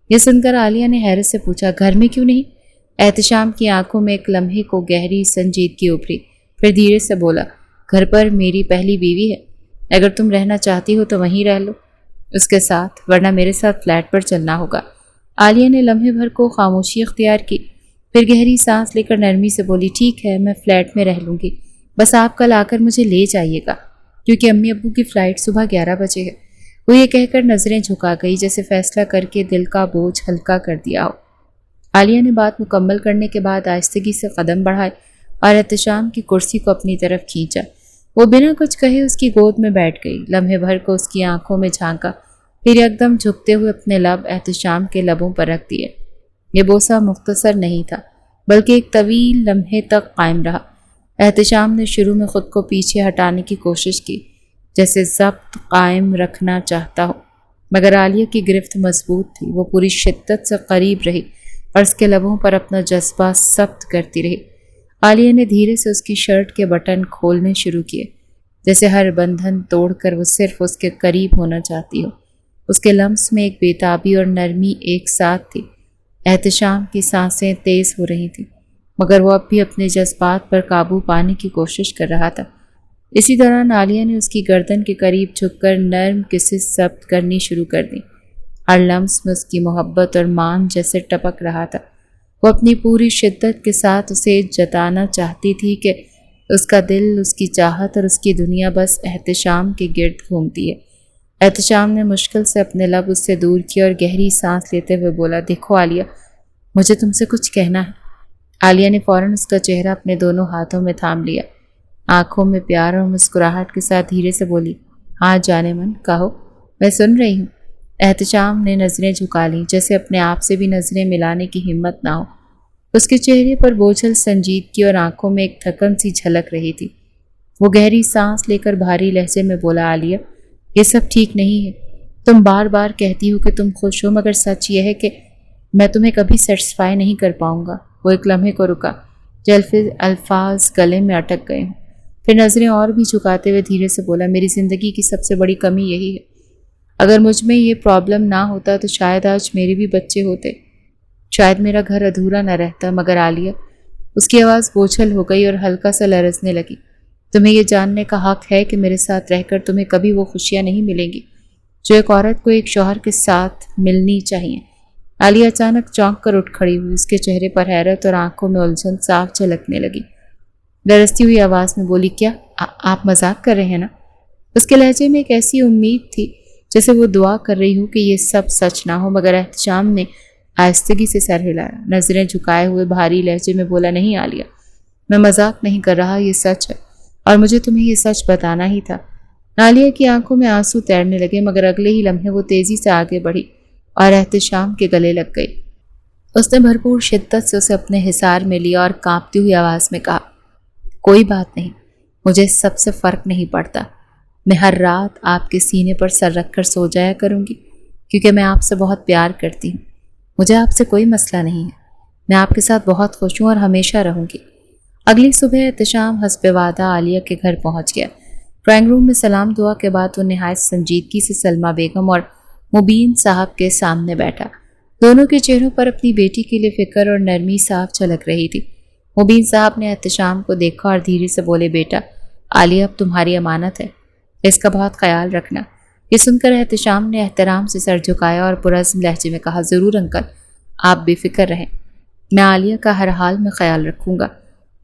[SPEAKER 1] یہ سن کر عالیہ نے حیرت سے پوچھا، گھر میں کیوں نہیں؟ احتشام کی آنکھوں میں ایک لمحے کو گہری سنجیدگی ابھری، پھر دھیرے سے بولا، گھر پر میری پہلی بیوی ہے، اگر تم رہنا چاہتی ہو تو وہیں رہ لو اس کے ساتھ، ورنہ میرے ساتھ فلیٹ پر چلنا ہوگا۔ عالیہ نے لمحے بھر کو خاموشی اختیار کی، پھر گہری سانس لے کر نرمی سے بولی، ٹھیک ہے میں فلیٹ میں رہ لوں گی، بس آپ کل آ کر مجھے لے جائیے گا، کیونکہ امی ابو کی فلائٹ صبح 11 بجے ہے۔ وہ یہ کہہ کر نظریں جھکا گئی، جیسے فیصلہ کر کے دل کا بوجھ ہلکا کر دیا ہو۔ عالیہ نے بات مکمل کرنے کے بعد آہستگی سے قدم بڑھائے اور احتشام کی کرسی کو اپنی طرف کھینچا۔ وہ بنا کچھ کہے اس کی گود میں بیٹھ گئی، لمحے بھر کو اس کی آنکھوں میں جھانکا، پھر یکدم جھکتے ہوئے اپنے لب احتشام کے لبوں پر رکھ دیے۔ یہ بوسہ مختصر نہیں تھا، بلکہ ایک طویل لمحے تک قائم رہا۔ احتشام نے شروع میں خود کو پیچھے ہٹانے کی کوشش کی، جیسے ضبط قائم رکھنا چاہتا ہو، مگر عالیہ کی گرفت مضبوط تھی۔ وہ پوری شدت سے قریب رہی اور اس کے لبوں پر اپنا جذبہ ضبط کرتی رہی۔ عالیہ نے دھیرے سے اس کی شرٹ کے بٹن کھولنے شروع کیے، جیسے ہر بندھن توڑ کر وہ صرف اس کے قریب ہونا چاہتی ہو۔ اس کے لمس میں ایک بےتابی اور نرمی ایک ساتھ تھی۔ احتشام کی سانسیں تیز ہو رہی تھیں، مگر وہ اب بھی اپنے جذبات پر قابو پانے کی کوشش کر رہا تھا۔ اسی دوران عالیہ نے اس کی گردن کے قریب جھک کر نرم کسز ضبط کرنی شروع کر دی۔ ہر لمس میں اس کی محبت اور مان جیسے ٹپک رہا تھا۔ وہ اپنی پوری شدت کے ساتھ اسے جتانا چاہتی تھی کہ اس کا دل، اس کی چاہت اور اس کی دنیا بس احتشام کے گرد گھومتی ہے۔ احتشام نے مشکل سے اپنے لب اس سے دور کیے اور گہری سانس لیتے ہوئے بولا، دیکھو عالیہ، مجھے تم سے کچھ کہنا ہے۔ عالیہ نے فوراً اس کا چہرہ اپنے دونوں ہاتھوں میں تھام لیا، آنکھوں میں پیار اور مسکراہٹ کے ساتھ دھیرے سے بولی، ہاں جانے من، کہو، میں سن رہی ہوں۔ احتشام نے نظریں جھکا لیں، جیسے اپنے آپ سے بھی نظریں ملانے کی ہمت نہ ہو۔ اس کے چہرے پر بوجھل سنجیدگی اور آنکھوں میں ایک تھکن سی جھلک رہی تھی۔ وہ گہری سانس لے کر بھاری لہجے میں بولا، عالیہ یہ سب ٹھیک نہیں ہے۔ تم بار بار کہتی ہو کہ تم خوش ہو، مگر سچ یہ ہے کہ میں تمہیں کبھی سیٹسفائی نہیں کر پاؤں گا۔ وہ ایک لمحے کو رکا، جلفے الفاظ گلے میں اٹک گئے ہوں، پھر نظریں اور بھی جھکاتے ہوئے دھیرے سے بولا، میری زندگی کی سب سے بڑی کمی یہی ہے۔ اگر مجھ میں یہ پرابلم نہ ہوتا تو شاید آج میرے بھی بچے ہوتے، شاید میرا گھر ادھورا نہ رہتا۔ مگر عالیہ، اس کی آواز بوجھل ہو گئی اور ہلکا سا لرزنے لگی، تمہیں یہ جاننے کا حق ہے کہ میرے ساتھ رہ کر تمہیں کبھی وہ خوشیاں نہیں ملیں گی جو ایک عورت کو ایک شوہر کے ساتھ ملنی چاہیے۔ عالیہ اچانک چونک کر اٹھ کھڑی ہوئی، اس کے چہرے پر حیرت اور آنکھوں میں الجھن صاف جھلکنے لگی۔ لرزتی ہوئی آواز میں بولی، کیا آپ مذاق کر رہے ہیں نا؟ اس کے لہجے میں ایک ایسی امید تھی جیسے وہ دعا کر رہی ہو کہ یہ سب سچ نہ ہو، مگر احتشام نے آہستگی سے سر ہلایا، نظریں جھکائے ہوئے بھاری لہجے میں بولا، نہیں عالیہ، میں مذاق نہیں کر رہا، یہ سچ ہے اور مجھے تمہیں یہ سچ بتانا ہی تھا۔ عالیہ کی آنکھوں میں آنسو تیرنے لگے، مگر اگلے ہی لمحے وہ تیزی سے آگے بڑھی اور احتشام کے گلے لگ گئی۔ اس نے بھرپور شدت سے اسے اپنے حصار میں لیا اور کانپتی ہوئی آواز میں کہا، کوئی بات نہیں، مجھے سب سے فرق نہیں پڑتا، میں ہر رات آپ کے سینے پر سر رکھ کر سو جایا کروں گی، کیونکہ میں آپ سے بہت پیار کرتی ہوں، مجھے آپ سے کوئی مسئلہ نہیں ہے، میں آپ کے ساتھ بہت خوش ہوں اور ہمیشہ رہوں گی۔ اگلی صبح احتشام حسب وعدہ عالیہ کے گھر پہنچ گیا۔ ڈرائنگ روم میں سلام دعا کے بعد وہ نہایت سنجیدگی سے سلمہ بیگم اور مبین صاحب کے سامنے بیٹھا۔ دونوں کے چہروں پر اپنی بیٹی کے لیے فکر اور نرمی صاف جھلک رہی تھی۔ مبین صاحب نے احتشام کو دیکھا اور دھیرے سے بولے، بیٹا، عالیہ اب تمہاری امانت ہے، اس کا بہت خیال رکھنا۔ یہ سن کر احتشام نے احترام سے سر جھکایا اور پرعزم لہجے میں کہا، ضرور انکل، آپ بے فکر رہیں، میں عالیہ کا ہر حال میں خیال رکھوں گا۔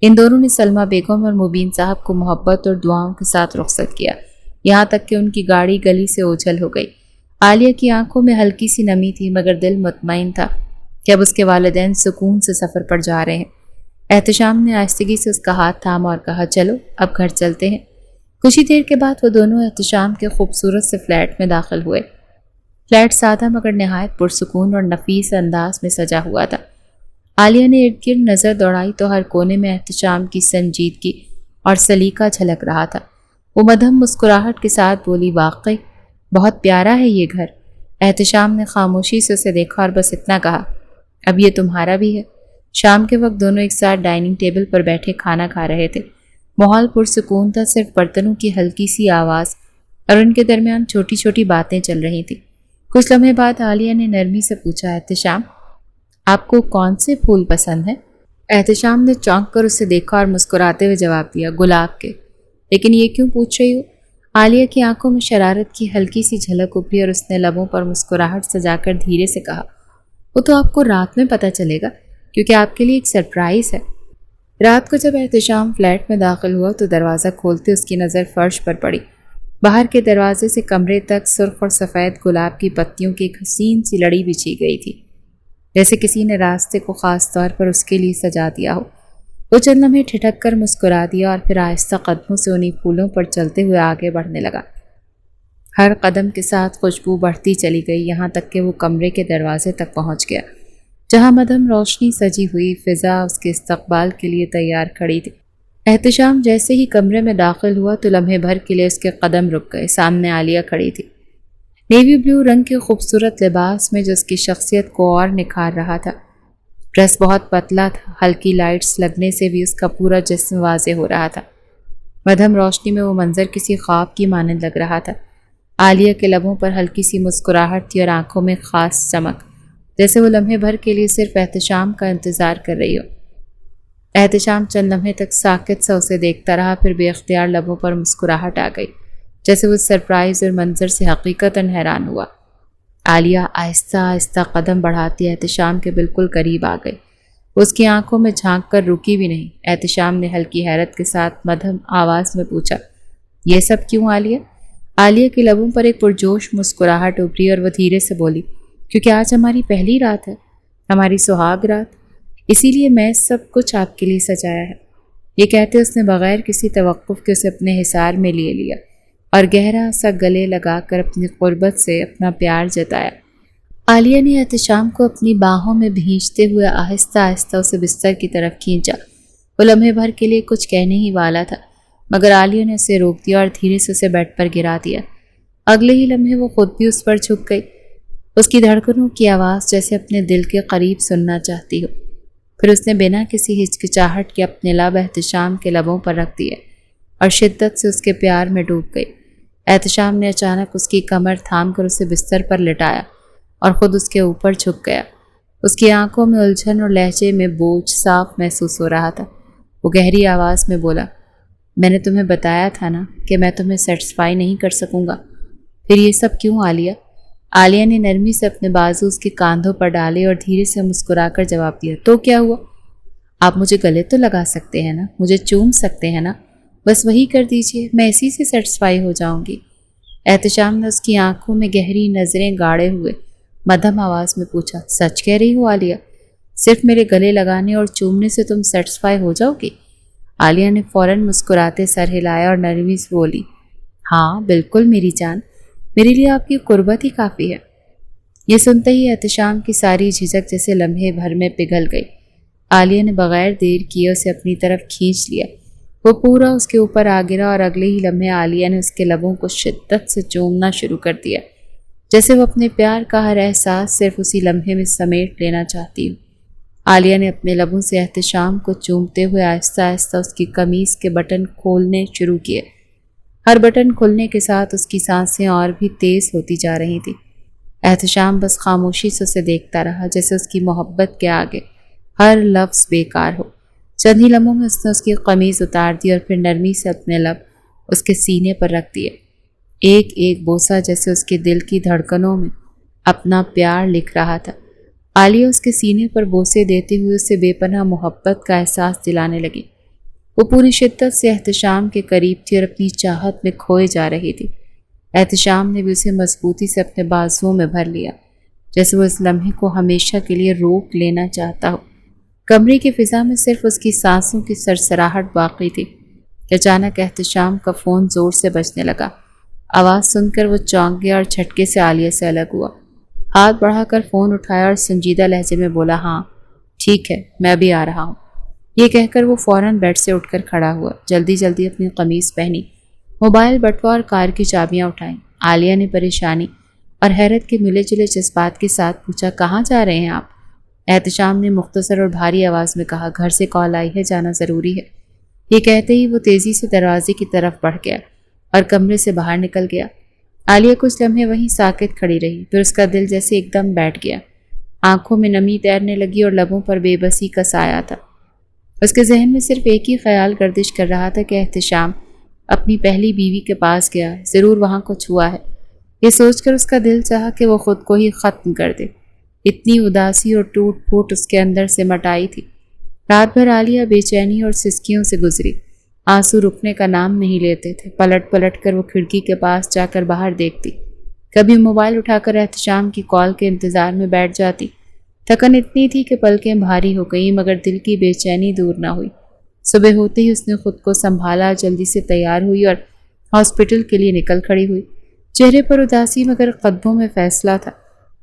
[SPEAKER 1] ان دونوں نے سلمہ بیگم اور مبین صاحب کو محبت اور دعاؤں کے ساتھ رخصت کیا، یہاں تک کہ ان کی گاڑی گلی سے اوجھل ہو گئی۔ عالیہ کی آنکھوں میں ہلکی سی نمی تھی، مگر دل مطمئن تھا کہ اب اس کے والدین سکون سے سفر پر جا رہے ہیں۔ احتشام نے آہستگی سے اس کا ہاتھ تھاما اور کہا، چلو اب گھر چلتے ہیں۔ کچھ ہی دیر کے بعد وہ دونوں احتشام کے خوبصورت سے فلیٹ میں داخل ہوئے۔ فلیٹ سادہ مگر نہایت پرسکون اور نفیس انداز میں سجا ہوا تھا۔ عالیہ نے ارد گرد نظر دوڑائی تو ہر کونے میں احتشام کی سنجیدگی اور سلیقہ جھلک رہا تھا۔ وہ مدھم مسکراہٹ کے ساتھ بولی، واقعی بہت پیارا ہے یہ گھر۔ احتشام نے خاموشی سے اسے دیکھا اور بس اتنا کہا، اب یہ تمہارا بھی ہے۔ شام کے وقت دونوں ایک ساتھ ڈائننگ ٹیبل پر بیٹھے کھانا کھا رہے تھے۔ ماحول پرسکون تھا، صرف برتنوں کی ہلکی سی آواز اور ان کے درمیان چھوٹی چھوٹی باتیں چل رہی تھیں۔ کچھ لمحے بعد عالیہ نے نرمی سے پوچھا، احتشام، آپ کو کون سے پھول پسند ہیں؟ احتشام نے چونک کر اسے دیکھا اور مسکراتے ہوئے جواب دیا، گلاب کے۔ لیکن یہ کیوں پوچھ رہی ہو؟ عالیہ کی آنکھوں میں شرارت کی ہلکی سی جھلک ابھری اور اس نے لبوں پر مسکراہٹ سجا کر دھیرے سے کہا، وہ تو آپ کو رات میں پتہ چلے گا، کیونکہ آپ کے لیے ایک سرپرائز ہے۔ رات کو جب احتشام فلیٹ میں داخل ہوا تو دروازہ کھولتے اس کی نظر فرش پر پڑی۔ باہر کے دروازے سے کمرے تک سرخ اور سفید گلاب کی پتیوں کی ایک حسین سی لڑی بچھی گئی تھی، جیسے کسی نے راستے کو خاص طور پر اس کے لیے سجا دیا ہو۔ وہ چند لمحے ٹھٹک کر مسکرا دیا اور پھر آہستہ قدموں سے انہیں پھولوں پر چلتے ہوئے آگے بڑھنے لگا۔ ہر قدم کے ساتھ خوشبو بڑھتی چلی گئی، یہاں تک کہ وہ کمرے کے دروازے تک پہنچ گیا، جہاں مدھم روشنی سجی ہوئی فضا اس کے استقبال کے لیے تیار کھڑی تھی۔ احتشام جیسے ہی کمرے میں داخل ہوا تو لمحے بھر کے لیے اس کے قدم رک گئے۔ سامنے عالیہ کھڑی تھی، نیوی بلو رنگ کے خوبصورت لباس میں جو اس کی شخصیت کو اور نکھار رہا تھا۔ ڈریس بہت پتلا تھا، ہلکی لائٹس لگنے سے بھی اس کا پورا جسم واضح ہو رہا تھا۔ مدھم روشنی میں وہ منظر کسی خواب کی مانند لگ رہا تھا۔ عالیہ کے لبوں پر ہلکی سی مسکراہٹ تھی اور آنکھوں میں خاص چمک، جیسے وہ لمحے بھر کے لیے صرف احتشام کا انتظار کر رہی ہو۔ احتشام چند لمحے تک ساکت سا اسے دیکھتا رہا، پھر بے اختیار لبوں پر مسکراہٹ آ گئی، جیسے وہ سرپرائز اور منظر سے حقیقتاً حیران ہوا۔ عالیہ آہستہ آہستہ قدم بڑھاتی احتشام کے بالکل قریب آ گئی۔ اس کی آنکھوں میں جھانک کر رکی بھی نہیں۔ احتشام نے ہلکی حیرت کے ساتھ مدھم آواز میں پوچھا، یہ سب کیوں عالیہ؟ عالیہ کے لبوں پر ایک پرجوش مسکراہٹ ابھری اور وہ دھیرے سے بولی، کیونکہ آج ہماری پہلی رات ہے، ہماری سہاگ رات، اسی لیے میں سب کچھ آپ کے لیے سجایا ہے۔ یہ کہتے اس نے بغیر کسی توقف کے اسے اپنے حصار میں لیے لیا اور گہرا سا گلے لگا کر اپنی قربت سے اپنا پیار جتایا۔ عالیہ نے احتشام کو اپنی باہوں میں بھینچتے ہوئے آہستہ آہستہ اسے بستر کی طرف کھینچا۔ وہ لمحے بھر کے لیے کچھ کہنے ہی والا تھا، مگر عالیہ نے اسے روک دیا اور دھیرے سے اسے بیڈ پر گرا دیا۔ اگلے ہی لمحے وہ خود بھی اس پر جھک گئی، اس کی دھڑکنوں کی آواز جیسے اپنے دل کے قریب سننا چاہتی ہو۔ پھر اس نے بنا کسی ہچکچاہٹ کے اپنے لب احتشام کے لبوں پر رکھ دیے اور شدت سے اس کے پیار میں ڈوب گئی۔ احتشام نے اچانک اس کی کمر تھام کر اسے بستر پر لٹایا اور خود اس کے اوپر جھک گیا۔ اس کی آنکھوں میں الجھن اور لہجے میں بوجھ صاف محسوس ہو رہا تھا۔ وہ گہری آواز میں بولا، میں نے تمہیں بتایا تھا نا کہ میں تمہیں سیٹسفائی نہیں کر سکوں گا۔ پھر یہ سب کیوں عالیہ؟ عالیہ نے نرمی سے اپنے بازو اس کے کاندھوں پر ڈالے اور دھیرے سے مسکرا کر جواب دیا، تو کیا ہوا؟ آپ مجھے گلے تو لگا سکتے ہیں نا، مجھے چوم سکتے ہیں نا، بس وہی کر دیجئے، میں اسی سے سیٹسفائی ہو جاؤں گی۔ احتشام نے اس کی آنکھوں میں گہری نظریں گاڑے ہوئے مدھم آواز میں پوچھا، سچ کہہ رہی ہو عالیہ؟ صرف میرے گلے لگانے اور چومنے سے تم سیٹسفائی ہو جاؤ گی؟ عالیہ نے فوراً مسکراتے سر ہلایا اور نرمی سے بولی، ہاں بالکل میری جان، میرے لیے آپ کی قربت ہی کافی ہے۔ یہ سنتے ہی احتشام کی ساری جھجک جیسے لمحے بھر میں پگھل گئی۔ عالیہ نے بغیر دیر کیے اسے اپنی طرف کھینچ لیا۔ وہ پورا اس کے اوپر آ گرا اور اگلے ہی لمحے عالیہ نے اس کے لبوں کو شدت سے چومنا شروع کر دیا، جیسے وہ اپنے پیار کا ہر احساس صرف اسی لمحے میں سمیٹ لینا چاہتی ہو۔ عالیہ نے اپنے لبوں سے احتشام کو چومتے ہوئے آہستہ آہستہ اس کی قمیص کے بٹن کھولنے شروع کیے۔ ہر بٹن کھلنے کے ساتھ اس کی سانسیں اور بھی تیز ہوتی جا رہی تھیں۔ احتشام بس خاموشی سے اسے دیکھتا رہا، جیسے اس کی محبت کے آگے ہر لفظ بیکار ہو۔ چند ہی لمحوں میں اس نے اس کی قمیض اتار دی اور پھر نرمی سے اپنے لب اس کے سینے پر رکھ دیے۔ ایک ایک بوسہ جیسے اس کے دل کی دھڑکنوں میں اپنا پیار لکھ رہا تھا۔ عالیہ اس کے سینے پر بوسے دیتے ہوئے اسے بے پناہ محبت کا احساس دلانے لگی۔ وہ پوری شدت سے احتشام کے قریب تھی اور اپنی چاہت میں کھوئے جا رہی تھی۔ احتشام نے بھی اسے مضبوطی سے اپنے بازوؤں میں بھر لیا، جیسے وہ اس لمحے کو ہمیشہ کے لیے روک لینا چاہتا ہو۔ کمرے کی فضا میں صرف اس کی سانسوں کی سرسراہٹ باقی تھی کہ اچانک احتشام کا فون زور سے بجنے لگا۔ آواز سن کر وہ چونک گیا اور جھٹکے سے عالیہ سے الگ ہوا۔ ہاتھ بڑھا کر فون اٹھایا اور سنجیدہ لہجے میں بولا، ہاں ٹھیک ہے، میں ابھی آ رہا ہوں۔ یہ کہہ کر وہ فوراً بیڈ سے اٹھ کر کھڑا ہوا، جلدی جلدی اپنی قمیض پہنی، موبائل بٹوا اور کار کی چابیاں اٹھائیں۔ عالیہ نے پریشانی اور حیرت کے ملے جلے جذبات کے ساتھ پوچھا، کہاں جا رہے ہیں آپ؟ احتشام نے مختصر اور بھاری آواز میں کہا، گھر سے کال آئی ہے، جانا ضروری ہے۔ یہ کہتے ہی وہ تیزی سے دروازے کی طرف بڑھ گیا اور کمرے سے باہر نکل گیا۔ عالیہ کچھ لمحے وہیں ساکت کھڑی رہی، پھر اس کا دل جیسے ایک دم بیٹھ گیا۔ آنکھوں میں نمی تیرنے لگی اور لبوں پر بے بسی کا سایہ تھا۔ اس کے ذہن میں صرف ایک ہی خیال گردش کر رہا تھا کہ احتشام اپنی پہلی بیوی کے پاس گیا ہے، ضرور وہاں کچھ ہوا ہے۔ یہ سوچ کر اس کا دل چاہا کہ وہ خود کو ہی ختم کر دے۔ اتنی اداسی اور ٹوٹ پھوٹ اس کے اندر سے مٹائی تھی۔ رات بھر عالیہ بے چینی اور سسکیوں سے گزری، آنسو رکنے کا نام نہیں لیتے تھے۔ پلٹ پلٹ کر وہ کھڑکی کے پاس جا کر باہر دیکھتی، کبھی موبائل اٹھا کر احتشام کی کال کے انتظار میں بیٹھ جاتی۔ تھکن اتنی تھی کہ پلکیں بھاری ہو گئیں، مگر دل کی بے چینی دور نہ ہوئی۔ صبح ہوتے ہی اس نے خود کو سنبھالا، جلدی سے تیار ہوئی اور ہاسپٹل کے لیے نکل کھڑی ہوئی۔ چہرے پر اداسی مگر قدموں میں فیصلہ تھا۔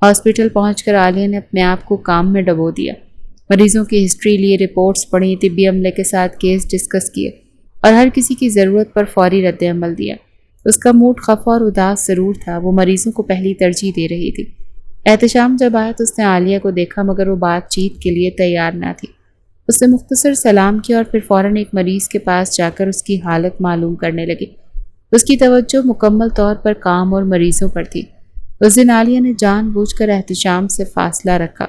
[SPEAKER 1] ہاسپٹل پہنچ کر عالیہ نے اپنے آپ کو کام میں ڈبو دیا، مریضوں کی ہسٹری لیے، رپورٹس پڑھی، طبی عملے کے ساتھ کیس ڈسکس کیے اور ہر کسی کی ضرورت پر فوری رد عمل دیا۔ اس کا موڈ خفا اور اداس ضرور تھا، وہ مریضوں کو پہلی ترجیح دے رہی تھی۔ احتشام جب آیا تو اس نے عالیہ کو دیکھا، مگر وہ بات چیت کے لیے تیار نہ تھی۔ اس نے مختصر سلام کیا اور پھر فوراً ایک مریض کے پاس جا کر اس کی حالت معلوم کرنے لگی۔ اس کی توجہ مکمل طور پر کام اور مریضوں پر تھی۔ اس دن عالیہ نے جان بوجھ کر احتشام سے فاصلہ رکھا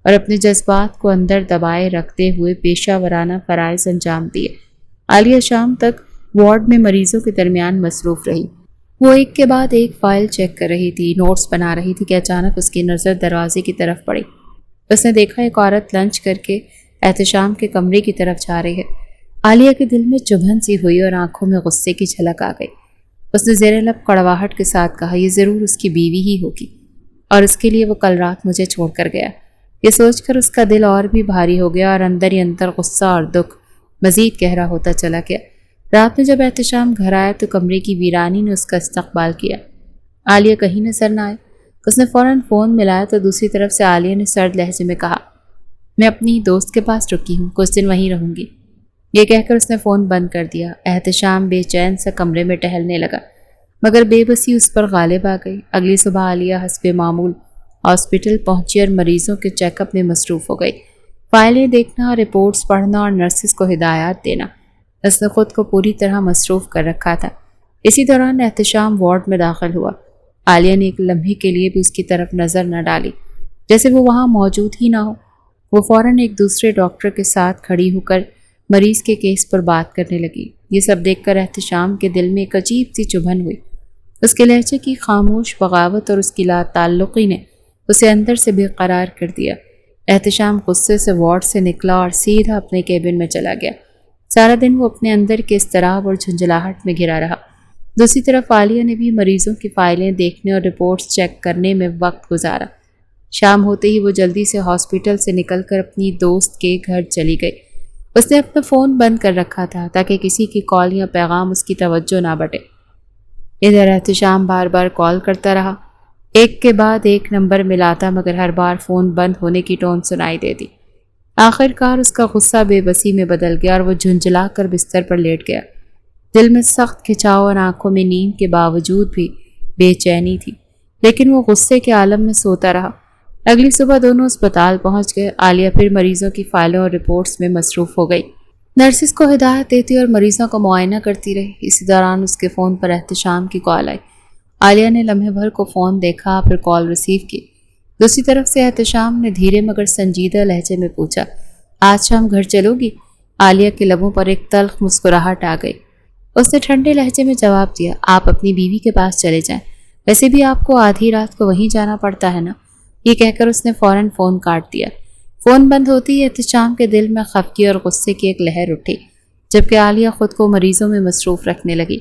[SPEAKER 1] اور اپنے جذبات کو اندر دبائے رکھتے ہوئے پیشہ ورانہ فرائض انجام دیے۔ عالیہ شام تک وارڈ میں مریضوں کے درمیان مصروف رہی۔ وہ ایک کے بعد ایک فائل چیک کر رہی تھی، نوٹس بنا رہی تھی کہ اچانک اس کی نظر دروازے کی طرف پڑی۔ اس نے دیکھا ایک عورت لنچ کر کے احتشام کے کمرے کی طرف جا رہی ہے۔ عالیہ کے دل میں چبھن سی ہوئی اور آنکھوں میں غصے کی جھلک آ گئی۔ اس نے زیر لب کڑواہٹ کے ساتھ کہا، یہ ضرور اس کی بیوی ہی ہوگی اور اس کے لیے وہ کل رات مجھے چھوڑ کر گیا۔ یہ سوچ کر اس کا دل اور بھی بھاری ہو گیا اور اندر ہی اندر غصہ اور دکھ مزید گہرا ہوتا چلا گیا۔ رات میں جب احتشام گھر آیا تو کمرے کی ویرانی نے اس کا استقبال کیا۔ عالیہ کہیں نظر نہ آئے۔ اس نے فوراً فون ملایا تو دوسری طرف سے عالیہ نے سرد لہجے میں کہا، میں اپنی دوست کے پاس رکی ہوں، کچھ دن وہیں رہوں گی۔ یہ کہہ کر اس نے فون بند کر دیا۔ احتشام بے چین سا کمرے میں ٹہلنے لگا، مگر بے بسی اس پر غالب آ گئی۔ اگلی صبح عالیہ حسب معمول ہاسپٹل پہنچی اور مریضوں کے چیک اپ میں مصروف ہو گئی۔ فائلیں دیکھنا، رپورٹس پڑھنا اور نرسز کو ہدایات دینا، اس نے خود کو پوری طرح مصروف کر رکھا تھا۔ اسی دوران احتشام وارڈ میں داخل ہوا۔ عالیہ نے ایک لمحے کے لیے بھی اس کی طرف نظر نہ ڈالی، جیسے وہ وہاں موجود ہی نہ ہو۔ وہ فوراً ایک دوسرے ڈاکٹر کے ساتھ کھڑی ہو کر مریض کے کیس پر بات کرنے لگی۔ یہ سب دیکھ کر احتشام کے دل میں ایک عجیب سی چبھن ہوئی۔ اس کے لہجے کی خاموش بغاوت اور اس کی لا تعلقی نے اسے اندر سے بے قرار کر دیا۔ احتشام غصے سے وارڈ سے نکلا اور سیدھا اپنے کیبن میں چلا گیا۔ سارا دن وہ اپنے اندر کے اضطراب اور جھنجھلاہٹ میں گھرا رہا۔ دوسری طرف عالیہ نے بھی مریضوں کی فائلیں دیکھنے اور رپورٹس چیک کرنے میں وقت گزارا۔ شام ہوتے ہی وہ جلدی سے ہاسپٹل سے نکل کر اپنی دوست کے گھر چلی گئی۔ اس نے اپنا فون بند کر رکھا تھا تاکہ کسی کی کال یا پیغام اس کی توجہ نہ بٹے۔ ادھر احتشام بار بار کال کرتا رہا، ایک کے بعد ایک نمبر ملاتا، مگر ہر بار فون بند ہونے کی ٹون سنائی دیتی۔ آخر کار اس کا غصہ بے بسی میں بدل گیا اور وہ جھنجھلا کر بستر پر لیٹ گیا۔ دل میں سخت کھچاؤ اور آنکھوں میں نیند کے باوجود بھی بے چینی تھی، لیکن وہ غصے کے عالم میں سوتا رہا۔ اگلی صبح دونوں اسپتال پہنچ گئے۔ عالیہ پھر مریضوں کی فائلوں اور رپورٹس میں مصروف ہو گئی، نرسز کو ہدایت دیتی اور مریضوں کا معائنہ کرتی رہی۔ اسی دوران اس کے فون پر احتشام کی کال آئی۔ عالیہ نے لمحے بھر کو فون دیکھا، پھر کال ریسیو کی۔ دوسری طرف سے احتشام نے دھیرے مگر سنجیدہ لہجے میں پوچھا، آج شام گھر چلو گی؟ عالیہ کے لبوں پر ایک تلخ مسکراہٹ آ گئی۔ اس نے ٹھنڈے لہجے میں جواب دیا، آپ اپنی بیوی کے پاس چلے جائیں، ویسے بھی آپ کو آدھی رات کو وہیں جانا پڑتا ہے نا۔ یہ کہہ کر اس نے فوراً فون کاٹ دیا۔ فون بند ہوتی ہی احتشام کے دل میں خفگی اور غصے کی ایک لہر اٹھی، جبکہ عالیہ خود کو مریضوں میں مصروف رکھنے لگی۔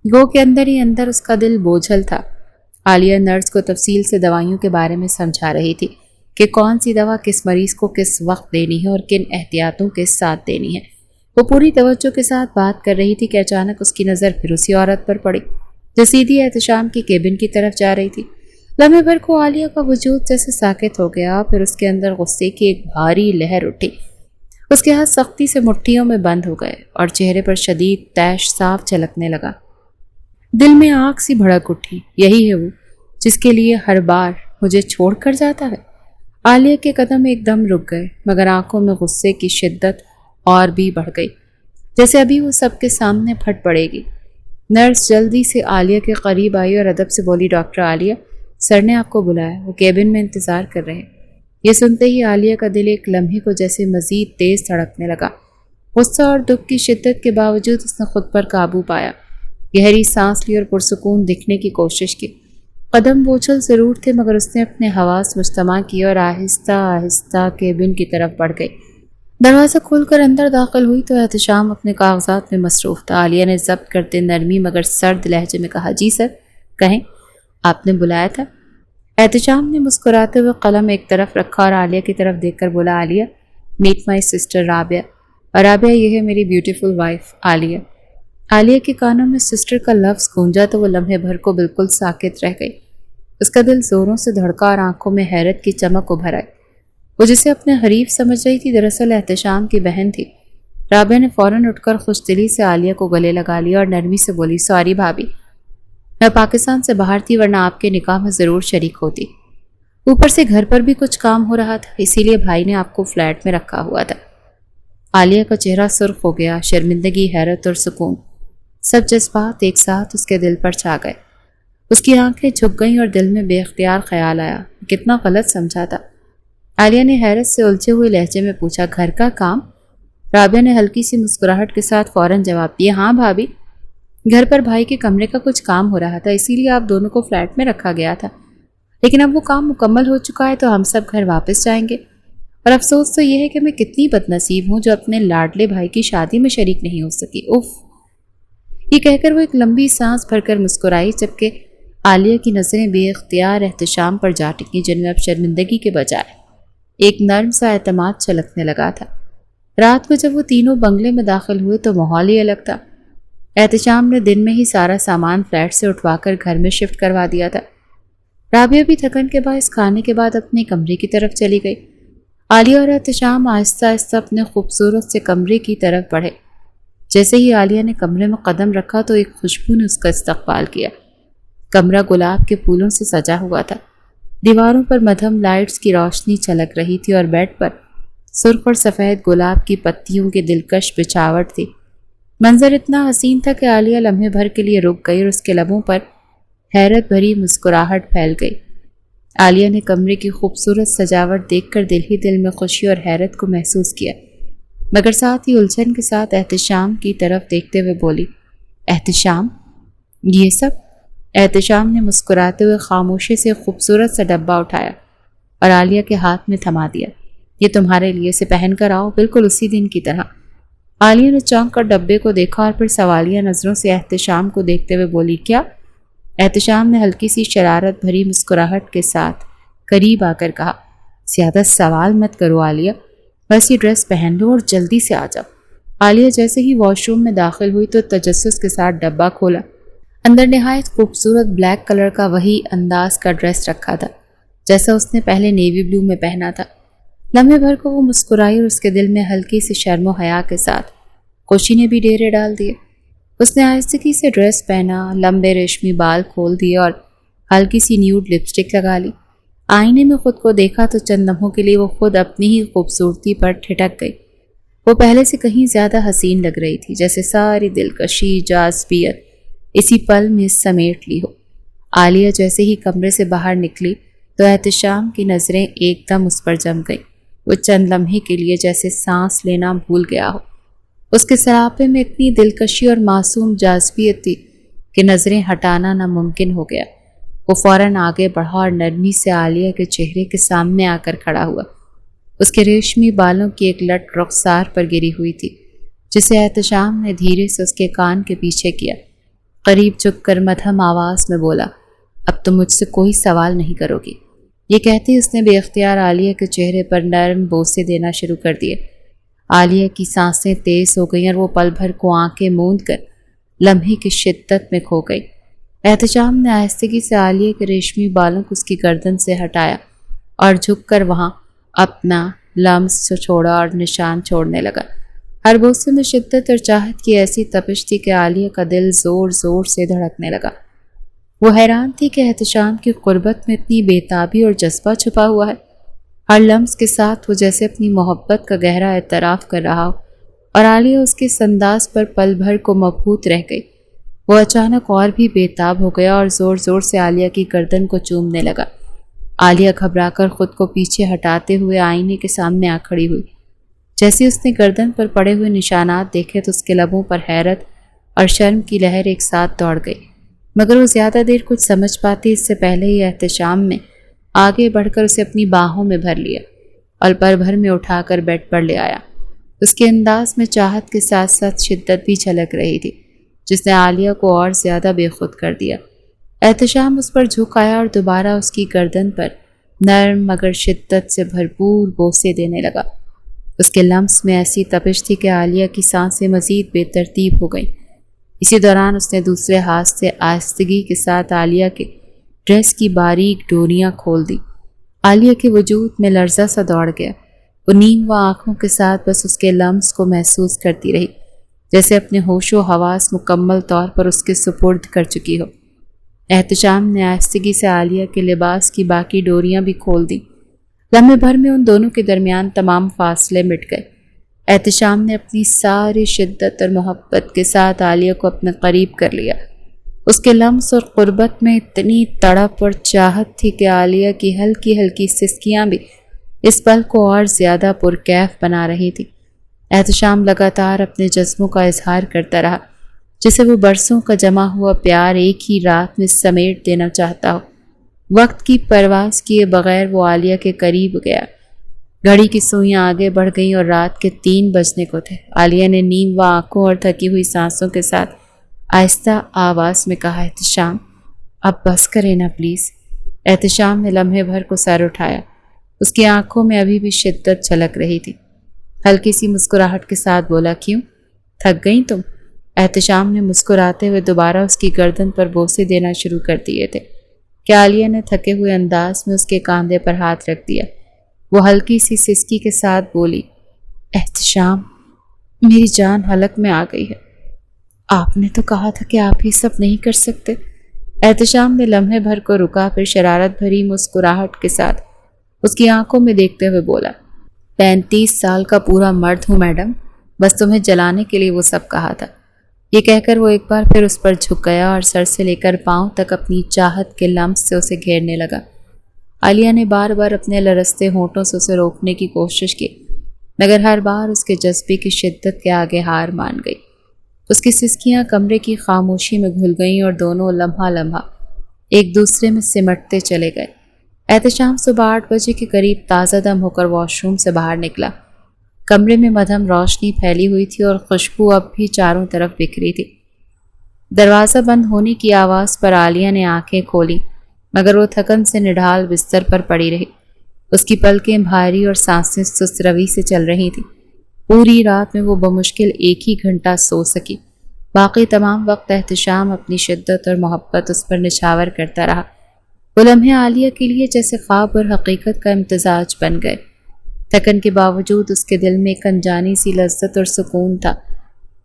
[SPEAKER 1] گو کہ اندر ہی اندر اس کا دل بوجھل تھا۔ عالیہ نرس کو تفصیل سے دوائیوں کے بارے میں سمجھا رہی تھی کہ کون سی دوا کس مریض کو کس وقت دینی ہے اور کن احتیاطوں کے ساتھ دینی ہے۔ وہ پوری توجہ کے ساتھ بات کر رہی تھی کہ اچانک اس کی نظر پھر اسی عورت پر پڑی جو سیدھی احتشام کی کیبن کی طرف جا رہی تھی۔ لمحے بھر کو عالیہ کا وجود جیسے ساکت ہو گیا، پھر اس کے اندر غصے کی ایک بھاری لہر اٹھی۔ اس کے ہاتھ سختی سے مٹھیوں میں بند ہو گئے اور چہرے پر شدید تیش صاف جھلکنے لگا۔ دل میں آگ سی بھڑک اٹھی، یہی ہے وہ جس کے لیے ہر بار مجھے چھوڑ کر جاتا ہے۔ عالیہ کے قدم ایک دم رک گئے، مگر آنکھوں میں غصے کی شدت اور بھی بڑھ گئی، جیسے ابھی وہ سب کے سامنے پھٹ پڑے گی۔ نرس جلدی سے عالیہ کے قریب آئی اور ادب سے بولی، ڈاکٹر عالیہ، سر نے آپ کو بلایا، وہ کیبن میں انتظار کر رہے ہیں۔ یہ سنتے ہی عالیہ کا دل ایک لمحے کو جیسے مزید تیز دھڑکنے لگا۔ غصہ اور دکھ کی شدت کے باوجود اس نے خود پر قابو پایا، گہری سانس لی اور پرسکون دکھنے کی کوشش کی۔ قدم بوجھل ضرور تھے، مگر اس نے اپنے حواس مجتمع کیے اور آہستہ آہستہ کیبن کی طرف بڑھ گئی۔ دروازہ کھول کر اندر داخل ہوئی تو احتشام اپنے کاغذات میں مصروف تھا۔ عالیہ نے ضبط کرتے نرمی مگر سرد لہجے میں کہا، جی سر، کہیں، آپ نے بلایا تھا؟ احتشام نے مسکراتے ہوئے قلم ایک طرف رکھا اور عالیہ کی طرف دیکھ کر بولا، عالیہ، میٹ مائی سسٹر رابعہ، اور رابعہ یہ ہے میری بیوٹیفل وائف عالیہ۔ عالیہ کے کانوں میں سسٹر کا لفظ گونجا تو وہ لمحے بھر کو بالکل ساکت رہ گئی۔ اس کا دل زوروں سے دھڑکا اور آنکھوں میں حیرت کی چمک ابھر آئی۔ وہ جسے اپنے حریف سمجھ رہی تھی دراصل احتشام کی بہن تھی۔ رابعہ نے فوراً اٹھ کر خوش دلی سے عالیہ کو گلے لگا لیا اور نرمی سے بولی، سوری بھابھی، میں پاکستان سے باہر تھی ورنہ آپ کے نکاح میں ضرور شریک ہوتی۔ اوپر سے گھر پر بھی کچھ کام ہو رہا تھا، اسی لیے بھائی نے آپ کو فلیٹ میں رکھا ہوا تھا۔ عالیہ کا چہرہ سرخ ہو گیا، شرمندگی، حیرت اور سکون، سب جذبات ایک ساتھ اس کے دل پر چھا گئے۔ اس کی آنکھیں جھک گئیں اور دل میں بے اختیار خیال آیا، کتنا غلط سمجھا تھا۔ عالیہ نے حیرت سے الجھے ہوئے لہجے میں پوچھا، گھر کا کام؟ رابعہ نے ہلکی سی مسکراہٹ کے ساتھ فوراً جواب دیا، ہاں بھابھی، گھر پر بھائی کے کمرے کا کچھ کام ہو رہا تھا، اسی لیے آپ دونوں کو فلیٹ میں رکھا گیا تھا، لیکن اب وہ کام مکمل ہو چکا ہے تو ہم سب گھر واپس جائیں گے۔ اور افسوس تو یہ ہے کہ میں کتنی بد نصیب ہوں جو اپنے لاڈلے بھائی کی شادی میں شریک نہیں ہو سکی، اف۔ یہ کہہ کر وہ ایک لمبی سانس بھر کر مسکرائی، جبکہ عالیہ کی نظریں بے اختیار احتشام پر جا ٹکیں، جن میں اب شرمندگی کے بجائے ایک نرم سا اعتماد چھلکنے لگا تھا۔ رات کو جب وہ تینوں بنگلے میں داخل ہوئے تو ماحول ہی الگ تھا۔ احتشام نے دن میں ہی سارا سامان فلیٹ سے اٹھوا کر گھر میں شفٹ کروا دیا تھا۔ رابعہ بھی تھکن کے باعث کھانے کے بعد اپنے کمرے کی طرف چلی گئی۔ عالیہ اور احتشام آہستہ آہستہ اپنے خوبصورت سے کمرے کی طرف بڑھے۔ جیسے ہی عالیہ نے کمرے میں قدم رکھا تو ایک خوشبو نے اس کا استقبال کیا۔ کمرہ گلاب کے پھولوں سے سجا ہوا تھا۔ دیواروں پر مدھم لائٹس کی روشنی چلک رہی تھی اور بیڈ پر سرخ اور سفید گلاب کی پتیوں کی دلکش بچھاوٹ تھی۔ منظر اتنا حسین تھا کہ عالیہ لمحے بھر کے لیے رک گئی اور اس کے لبوں پر حیرت بھری مسکراہٹ پھیل گئی۔ عالیہ نے کمرے کی خوبصورت سجاوٹ دیکھ کر دل ہی دل میں خوشی اور حیرت کو محسوس کیا، مگر ساتھ ہی الجھن کے ساتھ احتشام کی طرف دیکھتے ہوئے بولی، احتشام، یہ سب؟ احتشام نے مسکراتے ہوئے خاموشی سے خوبصورت سا ڈبہ اٹھایا اور عالیہ کے ہاتھ میں تھما دیا۔ یہ تمہارے لیے، سے پہن کر آؤ، بالکل اسی دن کی طرح۔ عالیہ نے چونک کر ڈبے کو دیکھا اور پھر سوالیہ نظروں سے احتشام کو دیکھتے ہوئے بولی، کیا؟ احتشام نے ہلکی سی شرارت بھری مسکراہٹ کے ساتھ قریب آ کر کہا، زیادہ سوال مت کرو عالیہ، بس یہ ڈریس پہن لو اور جلدی سے آ جاؤ۔ عالیہ جیسے ہی واش روم میں داخل ہوئی تو تجسس کے ساتھ ڈبہ کھولا۔ اندر نہایت خوبصورت بلیک کلر کا وہی انداز کا ڈریس رکھا تھا جیسا اس نے پہلے نیوی بلو میں پہنا تھا۔ لمحے بھر کو وہ مسکرائی اور اس کے دل میں ہلکی سی شرم و حیا کے ساتھ خوشی نے بھی ڈیرے ڈال دیے۔ اس نے آہستگی سے ڈریس پہنا، لمبے ریشمی بال کھول دیے اور ہلکی سی نیوڈ لپسٹک لگا لی۔ آئینے میں خود کو دیکھا تو چند لمحوں کے لیے وہ خود اپنی ہی خوبصورتی پر ٹھٹک گئی۔ وہ پہلے سے کہیں زیادہ حسین لگ رہی تھی، جیسے ساری دلکشی، جاذبیت اسی پل میں سمیٹ لی ہو۔ عالیہ جیسے ہی کمرے سے باہر نکلی تو احتشام کی نظریں ایک دم اس پر جم گئی۔ وہ چند لمحے کے لیے جیسے سانس لینا بھول گیا ہو۔ اس کے سراپے میں اتنی دلکشی اور معصوم جاذبیت تھی کہ نظریں ہٹانا ناممکن ہو گیا۔ وہ فوراً آگے بڑھا اور نرمی سے عالیہ کے چہرے کے سامنے آ کر کھڑا ہوا۔ اس کے ریشمی بالوں کی ایک لٹ رخسار پر گری ہوئی تھی، جسے احتشام نے دھیرے سے اس کے کان کے پیچھے کیا۔ قریب جھک کر مدھم آواز میں بولا، اب تم مجھ سے کوئی سوال نہیں کرو گی۔ یہ کہتے اس نے بے اختیار عالیہ کے چہرے پر نرم بوسے دینا شروع کر دیے۔ عالیہ کی سانسیں تیز ہو گئیں اور وہ پل بھر کو آنکھیں موند کر لمحے کی شدت میں کھو گئی۔ احتشام نے آہستگی سے عالیہ کے ریشمی بالوں کو اس کی گردن سے ہٹایا اور جھک کر وہاں اپنا لمس چھوڑا اور نشان چھوڑنے لگا۔ ہر بوسے میں شدت اور چاہت کی ایسی تپش تھی کہ عالیہ کا دل زور زور سے دھڑکنے لگا۔ وہ حیران تھی کہ احتشام کی قربت میں اتنی بےتابی اور جذبہ چھپا ہوا ہے۔ ہر لمس کے ساتھ وہ جیسے اپنی محبت کا گہرا اعتراف کر رہا ہو، اور عالیہ اس کے اس انداز پر پل بھر کو مبہوت رہ گئی۔ وہ اچانک اور بھی بےتاب ہو گیا اور زور زور سے عالیہ کی گردن کو چومنے لگا۔ عالیہ گھبرا کر خود کو پیچھے ہٹاتے ہوئے آئینے کے سامنے آ کھڑی ہوئی۔ جیسے اس نے گردن پر پڑے ہوئے نشانات دیکھے تو اس کے لبوں پر حیرت اور شرم کی لہر ایک ساتھ دوڑ گئی، مگر وہ زیادہ دیر کچھ سمجھ پاتی اس سے پہلے ہی احتشام میں آگے بڑھ کر اسے اپنی باہوں میں بھر لیا اور پر بھر میں اٹھا کر بیڈ پر لے آیا۔ اس کے انداز میں چاہت کے ساتھ ساتھ شدت بھی جھلک رہی تھی، جس نے عالیہ کو اور زیادہ بے خود کر دیا۔ احتشام اس پر جھک آیا اور دوبارہ اس کی گردن پر نرم مگر شدت سے بھرپور بوسے دینے لگا۔ اس کے لمس میں ایسی تپش تھی کہ عالیہ کی سانسیں مزید بے ترتیب ہو گئیں۔ اسی دوران اس نے دوسرے ہاتھ سے آہستگی کے ساتھ عالیہ کے ڈریس کی باریک ڈوریاں کھول دی۔ عالیہ کے وجود میں لرزہ سا دوڑ گیا۔ وہ نیم و آنکھوں کے ساتھ بس اس کے لمس کو محسوس کرتی رہی، جیسے اپنے ہوش و حواس مکمل طور پر اس کے سپرد کر چکی ہو۔ احتشام نے آہستگی سے عالیہ کے لباس کی باقی ڈوریاں بھی کھول دیں۔ لمحے بھر میں ان دونوں کے درمیان تمام فاصلے مٹ گئے۔ احتشام نے اپنی ساری شدت اور محبت کے ساتھ عالیہ کو اپنے قریب کر لیا۔ اس کے لمس اور قربت میں اتنی تڑپ اور چاہت تھی کہ عالیہ کی ہلکی ہلکی سسکیاں بھی اس پل کو اور زیادہ پرکیف بنا رہی تھی۔ احتشام لگاتار اپنے جذبوں کا اظہار کرتا رہا، جسے وہ برسوں کا جمع ہوا پیار ایک ہی رات میں سمیٹ دینا چاہتا ہو۔ وقت کی پرواز کیے بغیر وہ عالیہ کے قریب گیا۔ گھڑی کی سوئیاں آگے بڑھ گئیں اور رات کے 3 بجنے کو تھے۔ عالیہ نے نیم و آنکھوں اور تھکی ہوئی سانسوں کے ساتھ آہستہ آواز میں کہا، احتشام اب بس کرے نا پلیز۔ احتشام نے لمحے بھر کو سر اٹھایا۔ اس کی آنکھوں میں ابھی بھی شدت جھلک رہی تھی۔ ہلکی سی مسکراہٹ کے ساتھ بولا، کیوں تھک گئیں تم؟ احتشام نے مسکراتے ہوئے دوبارہ اس کی گردن پر بوسے دینا شروع کر دیے تھے۔ کہ عالیہ نے تھکے ہوئے انداز میں اس کے کاندھے پر ہاتھ رکھ دیا۔ وہ ہلکی سی سسکی کے ساتھ بولی، احتشام، میری جان حلق میں آ گئی ہے۔ آپ نے تو کہا تھا کہ آپ یہ سب نہیں کر سکتے۔ احتشام نے لمحے بھر کو رکا، پھر شرارت بھری مسکراہٹ کے ساتھ اس کی آنکھوں میں دیکھتے ہوئے بولا، 35 سال کا پورا مرد ہوں میڈم، بس تمہیں جلانے کے لیے وہ سب کہا تھا۔ یہ کہہ کر وہ ایک بار پھر اس پر جھک گیا اور سر سے لے کر پاؤں تک اپنی چاہت کے لمس سے اسے گھیرنے لگا۔ عالیہ نے بار بار اپنے لرزتے ہونٹوں سے اسے روکنے کی کوشش کی، مگر ہر بار اس کے جذبے کی شدت کے آگے ہار مان گئی۔ اس کی سسکیاں کمرے کی خاموشی میں گھل گئیں اور دونوں لمحہ لمحہ ایک دوسرے میں سمٹتے چلے گئے۔ احتشام صبح 8 بجے کے قریب تازہ دم ہو کر واش روم سے باہر نکلا۔ کمرے میں مدھم روشنی پھیلی ہوئی تھی اور خوشبو اب بھی چاروں طرف بکھری تھی۔ دروازہ بند ہونے کی آواز پر عالیہ نے آنکھیں کھولیں، مگر وہ تھکن سے نڈھال بستر پر پڑی رہی۔ اس کی پلکیں بھاری اور سانسیں سست روی سے چل رہی تھیں۔ پوری رات میں وہ بمشکل 1 ہی گھنٹہ سو سکی، باقی تمام وقت احتشام اپنی شدت اور محبت اس پر نچھاور کرتا رہا۔ وہ لمحے عالیہ کے لیے جیسے خواب اور حقیقت کا امتزاج بن گئے۔ تھکن کے باوجود اس کے دل میں ایک انجانی سی لذت اور سکون تھا،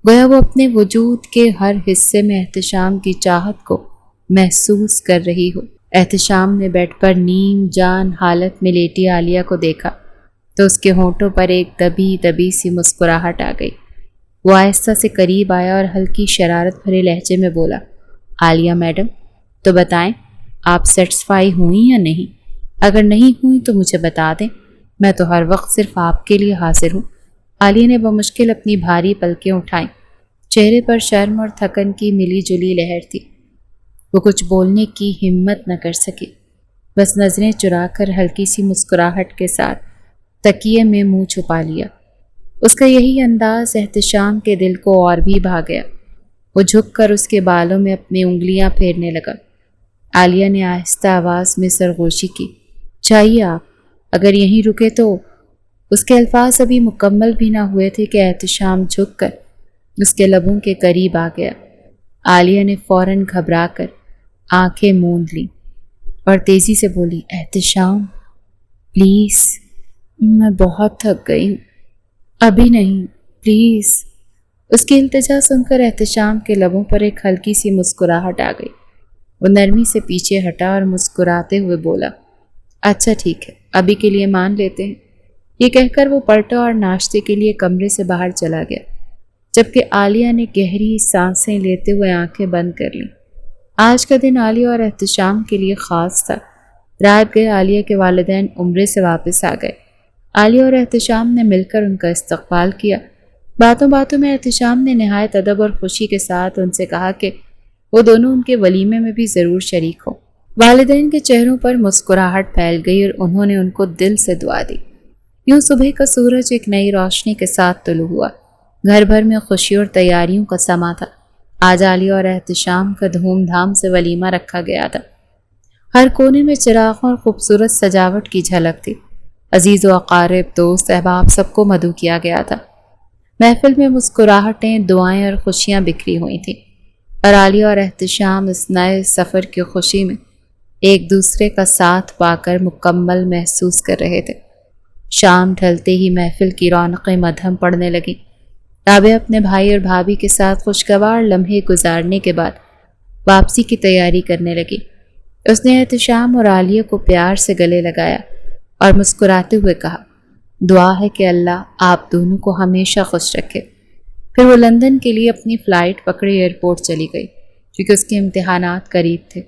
[SPEAKER 1] گویا وہ اپنے وجود کے ہر حصے میں احتشام کی چاہت کو محسوس کر رہی ہو۔ احتشام نے بیڈ پر نیم جان حالت میں لیٹی عالیہ کو دیکھا تو اس کے ہونٹوں پر ایک دبی دبی سی مسکراہٹ آ گئی۔ وہ آہستہ سے قریب آیا اور ہلکی شرارت بھرے لہجے میں بولا، عالیہ میڈم، تو بتائیں آپ سیٹسفائی ہوئیں یا نہیں؟ اگر نہیں ہوئیں تو مجھے بتا دیں، میں تو ہر وقت صرف آپ کے لیے حاضر ہوں۔ عالیہ نے بمشکل اپنی بھاری پلکیں اٹھائیں، چہرے پر شرم اور تھکن کی ملی جلی لہر تھی۔ وہ کچھ بولنے کی ہمت نہ کر سکی، بس نظریں چرا کر ہلکی سی مسکراہٹ کے ساتھ تکیے میں منہ چھپا لیا۔ اس کا یہی انداز احتشام کے دل کو اور بھی بھا گیا۔ وہ جھک کر اس کے بالوں میں اپنی انگلیاں پھیرنے لگا۔ عالیہ نے آہستہ آواز میں سرگوشی کی، چاہیے آپ اگر یہیں رکے تو۔ اس کے الفاظ ابھی مکمل بھی نہ ہوئے تھے کہ احتشام جھک کر اس کے لبوں کے قریب آ گیا۔ عالیہ نے فوراً گھبرا کر آنکھیں موند لیں اور تیزی سے بولی، احتشام پلیز، میں بہت تھک گئی ہوں، ابھی نہیں پلیز۔ اس کی التجا سن کر احتشام کے لبوں پر ایک ہلکی سی مسکراہٹ آ گئی۔ وہ نرمی سے پیچھے ہٹا اور مسکراتے ہوئے بولا، اچھا ٹھیک ہے، ابھی کے لیے مان لیتے ہیں۔ یہ کہہ کر وہ پلٹا اور ناشتے کے لیے کمرے سے باہر چلا گیا، جبکہ عالیہ نے گہری سانسیں لیتے ہوئے آنکھیں بند کر لیں۔ آج کا دن عالیہ اور احتشام کے لیے خاص تھا۔ رات گئے عالیہ کے والدین عمرے سے واپس آ گئے۔ عالیہ اور احتشام نے مل کر ان کا استقبال کیا۔ باتوں باتوں میں احتشام نے نہایت ادب اور خوشی کے ساتھ ان سے کہا کہ وہ دونوں ان کے ولیمے میں بھی ضرور شریک ہوں۔ والدین کے چہروں پر مسکراہٹ پھیل گئی اور انہوں نے ان کو دل سے دعا دی۔ یوں صبح کا سورج ایک نئی روشنی کے ساتھ طلوع ہوا۔ گھر بھر میں خوشی اور تیاریوں کا سما تھا۔ آج عالیہ اور احتشام کا دھوم دھام سے ولیمہ رکھا گیا تھا۔ ہر کونے میں چراغوں اور خوبصورت سجاوٹ کی جھلک تھی۔ عزیز و اقارب، دوست احباب سب کو مدعو کیا گیا تھا۔ محفل میں مسکراہٹیں، دعائیں اور خوشیاں بکھری ہوئی تھیں، اور عالیہ اور احتشام اس نئے سفر کی خوشی میں ایک دوسرے کا ساتھ پا کر مکمل محسوس کر رہے تھے۔ شام ڈھلتے ہی محفل کی رونقیں مدھم پڑنے لگیں۔ رابعہ اپنے بھائی اور بھابھی کے ساتھ خوشگوار لمحے گزارنے کے بعد واپسی کی تیاری کرنے لگی۔ اس نے احتشام اور عالیہ کو پیار سے گلے لگایا اور مسکراتے ہوئے کہا، دعا ہے کہ اللہ آپ دونوں کو ہمیشہ خوش رکھے۔ پھر وہ لندن کے لیے اپنی فلائٹ پکڑے ایئرپورٹ چلی گئی، کیونکہ اس کے امتحانات قریب تھے۔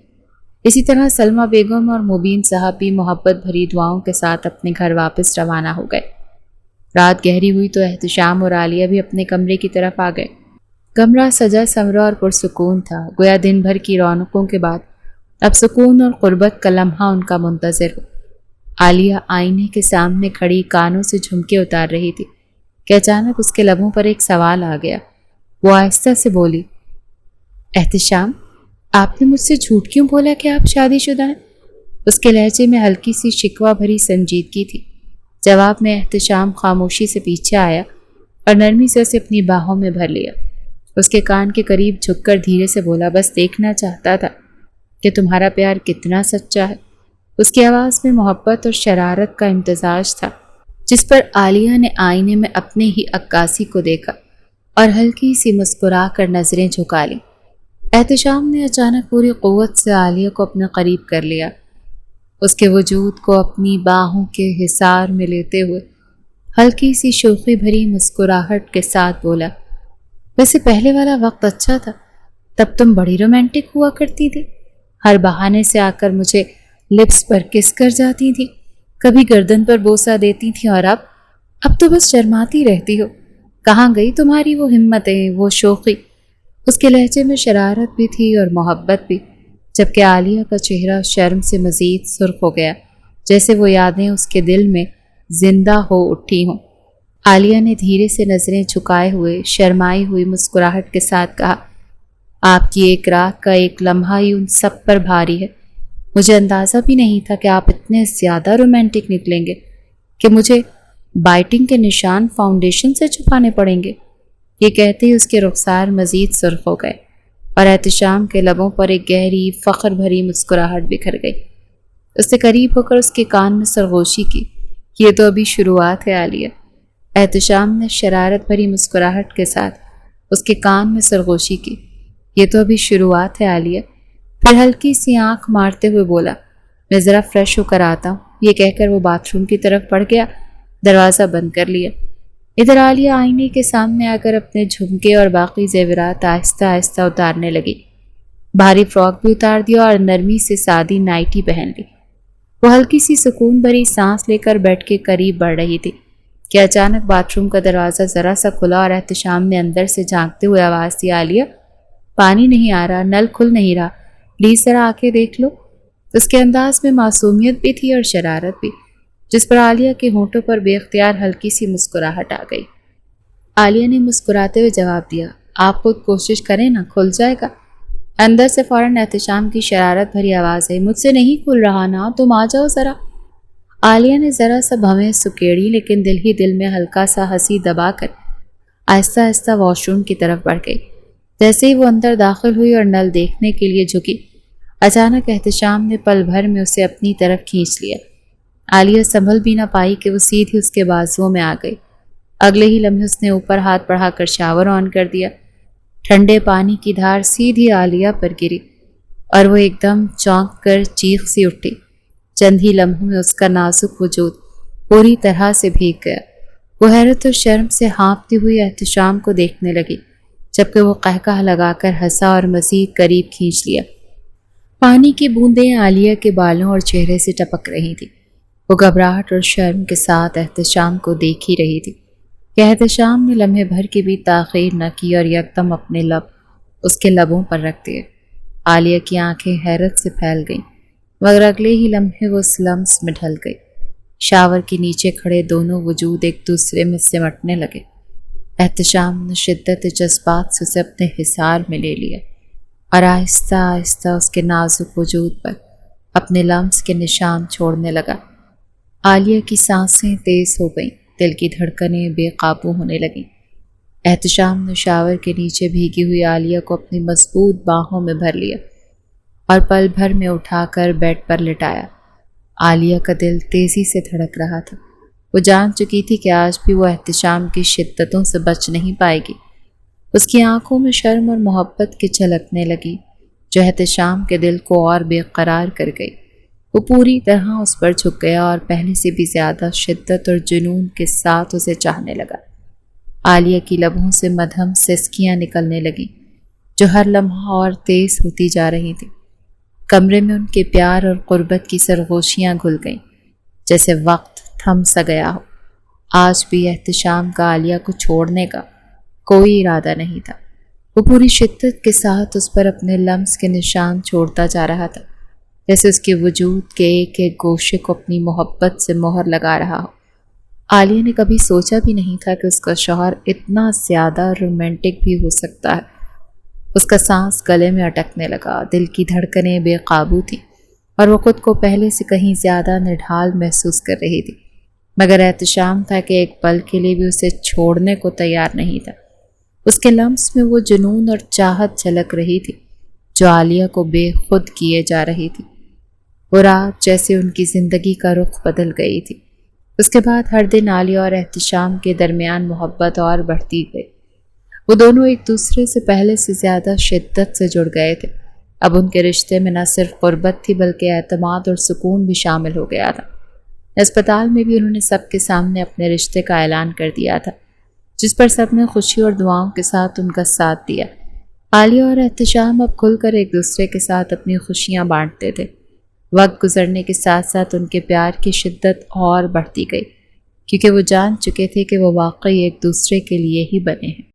[SPEAKER 1] اسی طرح سلمہ بیگم اور مبین صاحب بھی محبت بھری دعاؤں کے ساتھ اپنے گھر واپس روانہ ہو گئے۔ رات گہری ہوئی تو احتشام اور عالیہ بھی اپنے کمرے کی طرف آ گئے۔ کمرہ سجا سنورا اور پرسکون تھا، گویا دن بھر کی رونقوں کے بعد اب سکون اور قربت کا لمحہ ان کا منتظر ہو۔ عالیہ آئینے کے سامنے کھڑی کانوں سے جھمکے اتار رہی تھی کہ اچانک اس کے لبوں پر ایک سوال آ گیا۔ وہ آہستہ سے بولی، احتشام، آپ نے مجھ سے جھوٹ کیوں بولا کہ آپ شادی شدہ ہیں؟ اس کے لہجے میں ہلکی سی شکوہ بھری سنجیدگی تھی۔ جواب میں احتشام خاموشی سے پیچھے آیا اور نرمی سے اسے اپنی باہوں میں بھر لیا۔ اس کے کان کے قریب جھک کر دھیرے سے بولا، بس دیکھنا چاہتا تھا کہ تمہارا پیار کتنا سچا ہے۔ اس کی آواز میں محبت اور شرارت کا امتزاج تھا، جس پر عالیہ نے آئینے میں اپنے ہی عکاسی کو دیکھا اور ہلکی سی مسکرا کر نظریں جھکا لیں۔ احتشام نے اچانک پوری قوت سے عالیہ کو اپنے قریب کر لیا، اس کے وجود کو اپنی باہوں کے حصار میں لیتے ہوئے ہلکی سی شوخی بھری مسکراہٹ کے ساتھ بولا، ویسے پہلے والا وقت اچھا تھا، تب تم بڑی رومانٹک ہوا کرتی تھی، ہر بہانے سے آ کر مجھے لپس پر کس کر جاتی تھی، کبھی گردن پر بوسہ دیتی تھی، اور اب تو بس شرماتی رہتی ہو۔ کہاں گئی تمہاری وہ ہمتیں، وہ شوخی؟ اس کے لہجے میں شرارت بھی تھی اور محبت بھی، جبکہ عالیہ کا چہرہ شرم سے مزید سرخ ہو گیا، جیسے وہ یادیں اس کے دل میں زندہ ہو اٹھی ہوں۔ عالیہ نے دھیرے سے نظریں جھکائے ہوئے شرمائی ہوئی مسکراہٹ کے ساتھ کہا، آپ کی ایک رات کا ایک لمحہ ہی ان سب پر بھاری ہے۔ مجھے اندازہ بھی نہیں تھا کہ آپ اتنے زیادہ رومانٹک نکلیں گے کہ مجھے بائٹنگ کے نشان فاؤنڈیشن سے چھپانے پڑیں گے۔ یہ کہتے ہی اس کے رخسار مزید سرخ ہو گئے اور احتشام کے لبوں پر ایک گہری فخر بھری مسکراہٹ بکھر گئی۔ اس سے قریب ہو کر اس کے کان میں سرگوشی کی، یہ تو ابھی شروعات ہے عالیہ۔ احتشام نے شرارت بھری مسکراہٹ کے ساتھ اس کے کان میں سرگوشی کی، یہ تو ابھی شروعات ہے عالیہ۔ پھر ہلکی سی آنکھ مارتے ہوئے بولا، میں ذرا فریش ہو کر آتا ہوں۔ یہ کہہ کر وہ باتھ روم کی طرف بڑھ گیا، دروازہ بند کر لیا۔ ادھر عالیہ آئینے کے سامنے آ کر اپنے جھمکے اور باقی زیورات آہستہ آہستہ اتارنے لگی۔ بھاری فراک بھی اتار دیا اور نرمی سے سادی نائٹی پہن لی۔ وہ ہلکی سی سکون بھری سانس لے کر بیڈ کے قریب بڑھ رہی تھی کہ اچانک باتھ روم کا دروازہ ذرا سا کھلا اور احتشام نے اندر سے جھانکتے ہوئے آواز دی، عالیہ پانی نہیں آ رہا، نل کھل نہیں رہا، پلیز ذرا آ کے دیکھ لو۔ اس کے انداز میں معصومیت بھی تھی اور شرارت بھی، جس پر عالیہ کے ہونٹوں پر بے اختیار ہلکی سی مسکراہٹ آ گئی۔ عالیہ نے مسکراتے ہوئے جواب دیا، آپ خود کوشش کریں نا، کھل جائے گا۔ اندر سے فوراً احتشام کی شرارت بھری آواز آئی، مجھ سے نہیں کھل رہا نا، تم آ جاؤ ذرا۔ عالیہ نے ذرا سا بھویں سکیڑی، لیکن دل ہی دل میں ہلکا سا ہنسی دبا کر آہستہ آہستہ واش روم کی طرف بڑھ گئی۔ جیسے ہی وہ اندر داخل ہوئی اور نل دیکھنے کے لیے جھکی، اچانک احتشام نے پل بھر میں اسے اپنی طرف کھینچ لیا۔ عالیہ سنبھل بھی نہ پائی کہ وہ سیدھی اس کے بازوؤں میں آ گئی۔ اگلے ہی لمحے اس نے اوپر ہاتھ بڑھا کر شاور آن کر دیا۔ ٹھنڈے پانی کی دھار سیدھی عالیہ پر گری اور وہ ایک دم چونک کر چیخ سی اٹھی۔ چند ہی لمحوں میں اس کا نازک وجود پوری طرح سے بھیگ گیا۔ وہ حیرت و شرم سے ہانپتی ہوئی احتشام کو دیکھنے لگی، جبکہ وہ قہقہ لگا کر ہنسا اور مزید قریب کھینچ لیا۔ پانی کی بوندیں عالیہ کے بالوں اور چہرے سے ٹپک رہی تھی۔ وہ گھبراہٹ اور شرم کے ساتھ احتشام کو دیکھ ہی رہی تھی کہ احتشام نے لمحے بھر کی بھی تاخیر نہ کی اور یکدم اپنے لب اس کے لبوں پر رکھ دیے۔ عالیہ کی آنکھیں حیرت سے پھیل گئیں، مگر اگلے ہی لمحے وہ اس لمس میں ڈھل گئی۔ شاور کے نیچے کھڑے دونوں وجود ایک دوسرے میں سمٹنے لگے۔ احتشام نے شدت جذبات سے اسے اپنے حصار میں لے لیا اور آہستہ آہستہ اس کے نازک وجود پر اپنے لمس کے نشان چھوڑنے لگا۔ عالیہ کی سانسیں تیز ہو گئیں، دل کی دھڑکنیں بے قابو ہونے لگیں۔ احتشام نے شاور کے نیچے بھیگی ہوئی عالیہ کو اپنی مضبوط باہوں میں بھر لیا اور پل بھر میں اٹھا کر بیڈ پر لٹایا۔ عالیہ کا دل تیزی سے دھڑک رہا تھا۔ وہ جان چکی تھی کہ آج بھی وہ احتشام کی شدتوں سے بچ نہیں پائے گی۔ اس کی آنکھوں میں شرم اور محبت کی جھلکنے لگی، جو احتشام کے دل کو اور بے قرار کر گئی۔ وہ پوری طرح اس پر جھک گیا اور پہلے سے بھی زیادہ شدت اور جنون کے ساتھ اسے چاہنے لگا۔ عالیہ کی لبوں سے مدھم سسکیاں نکلنے لگیں، جو ہر لمحہ اور تیز ہوتی جا رہی تھیں۔ کمرے میں ان کے پیار اور قربت کی سرگوشیاں گھل گئیں، جیسے وقت تھم سا گیا ہو۔ آج بھی احتشام کا عالیہ کو چھوڑنے کا کوئی ارادہ نہیں تھا۔ وہ پوری شدت کے ساتھ اس پر اپنے لمس کے نشان چھوڑتا جا رہا تھا، جیسے اس کے وجود کے ایک ایک گوشے کو اپنی محبت سے مہر لگا رہا ہو۔ عالیہ نے کبھی سوچا بھی نہیں تھا کہ اس کا شوہر اتنا زیادہ رومانٹک بھی ہو سکتا ہے۔ اس کا سانس گلے میں اٹکنے لگا، دل کی دھڑکنیں بے قابو تھیں اور وہ خود کو پہلے سے کہیں زیادہ نڈھال محسوس کر رہی تھی، مگر احتشام تھا کہ ایک پل کے لیے بھی اسے چھوڑنے کو تیار نہیں تھا۔ اس کے لمس میں وہ جنون اور چاہت جھلک رہی تھی جو عالیہ کو بے خود کیے جا رہی تھی۔ وہ رات جیسے ان کی زندگی کا رخ بدل گئی تھی۔ اس کے بعد ہر دن عالیہ اور احتشام کے درمیان محبت اور بڑھتی گئی۔ وہ دونوں ایک دوسرے سے پہلے سے زیادہ شدت سے جڑ گئے تھے۔ اب ان کے رشتے میں نہ صرف قربت تھی بلکہ اعتماد اور سکون بھی شامل ہو گیا تھا۔ اسپتال میں بھی انہوں نے سب کے سامنے اپنے رشتے کا اعلان کر دیا تھا، جس پر سب نے خوشی اور دعاؤں کے ساتھ ان کا ساتھ دیا۔ عالیہ اور احتشام اب کھل کر ایک دوسرے کے ساتھ اپنی خوشیاں بانٹتے تھے۔ وقت گزرنے کے ساتھ ساتھ ان کے پیار کی شدت اور بڑھتی گئی، کیونکہ وہ جان چکے تھے کہ وہ واقعی ایک دوسرے کے لیے ہی بنے ہیں۔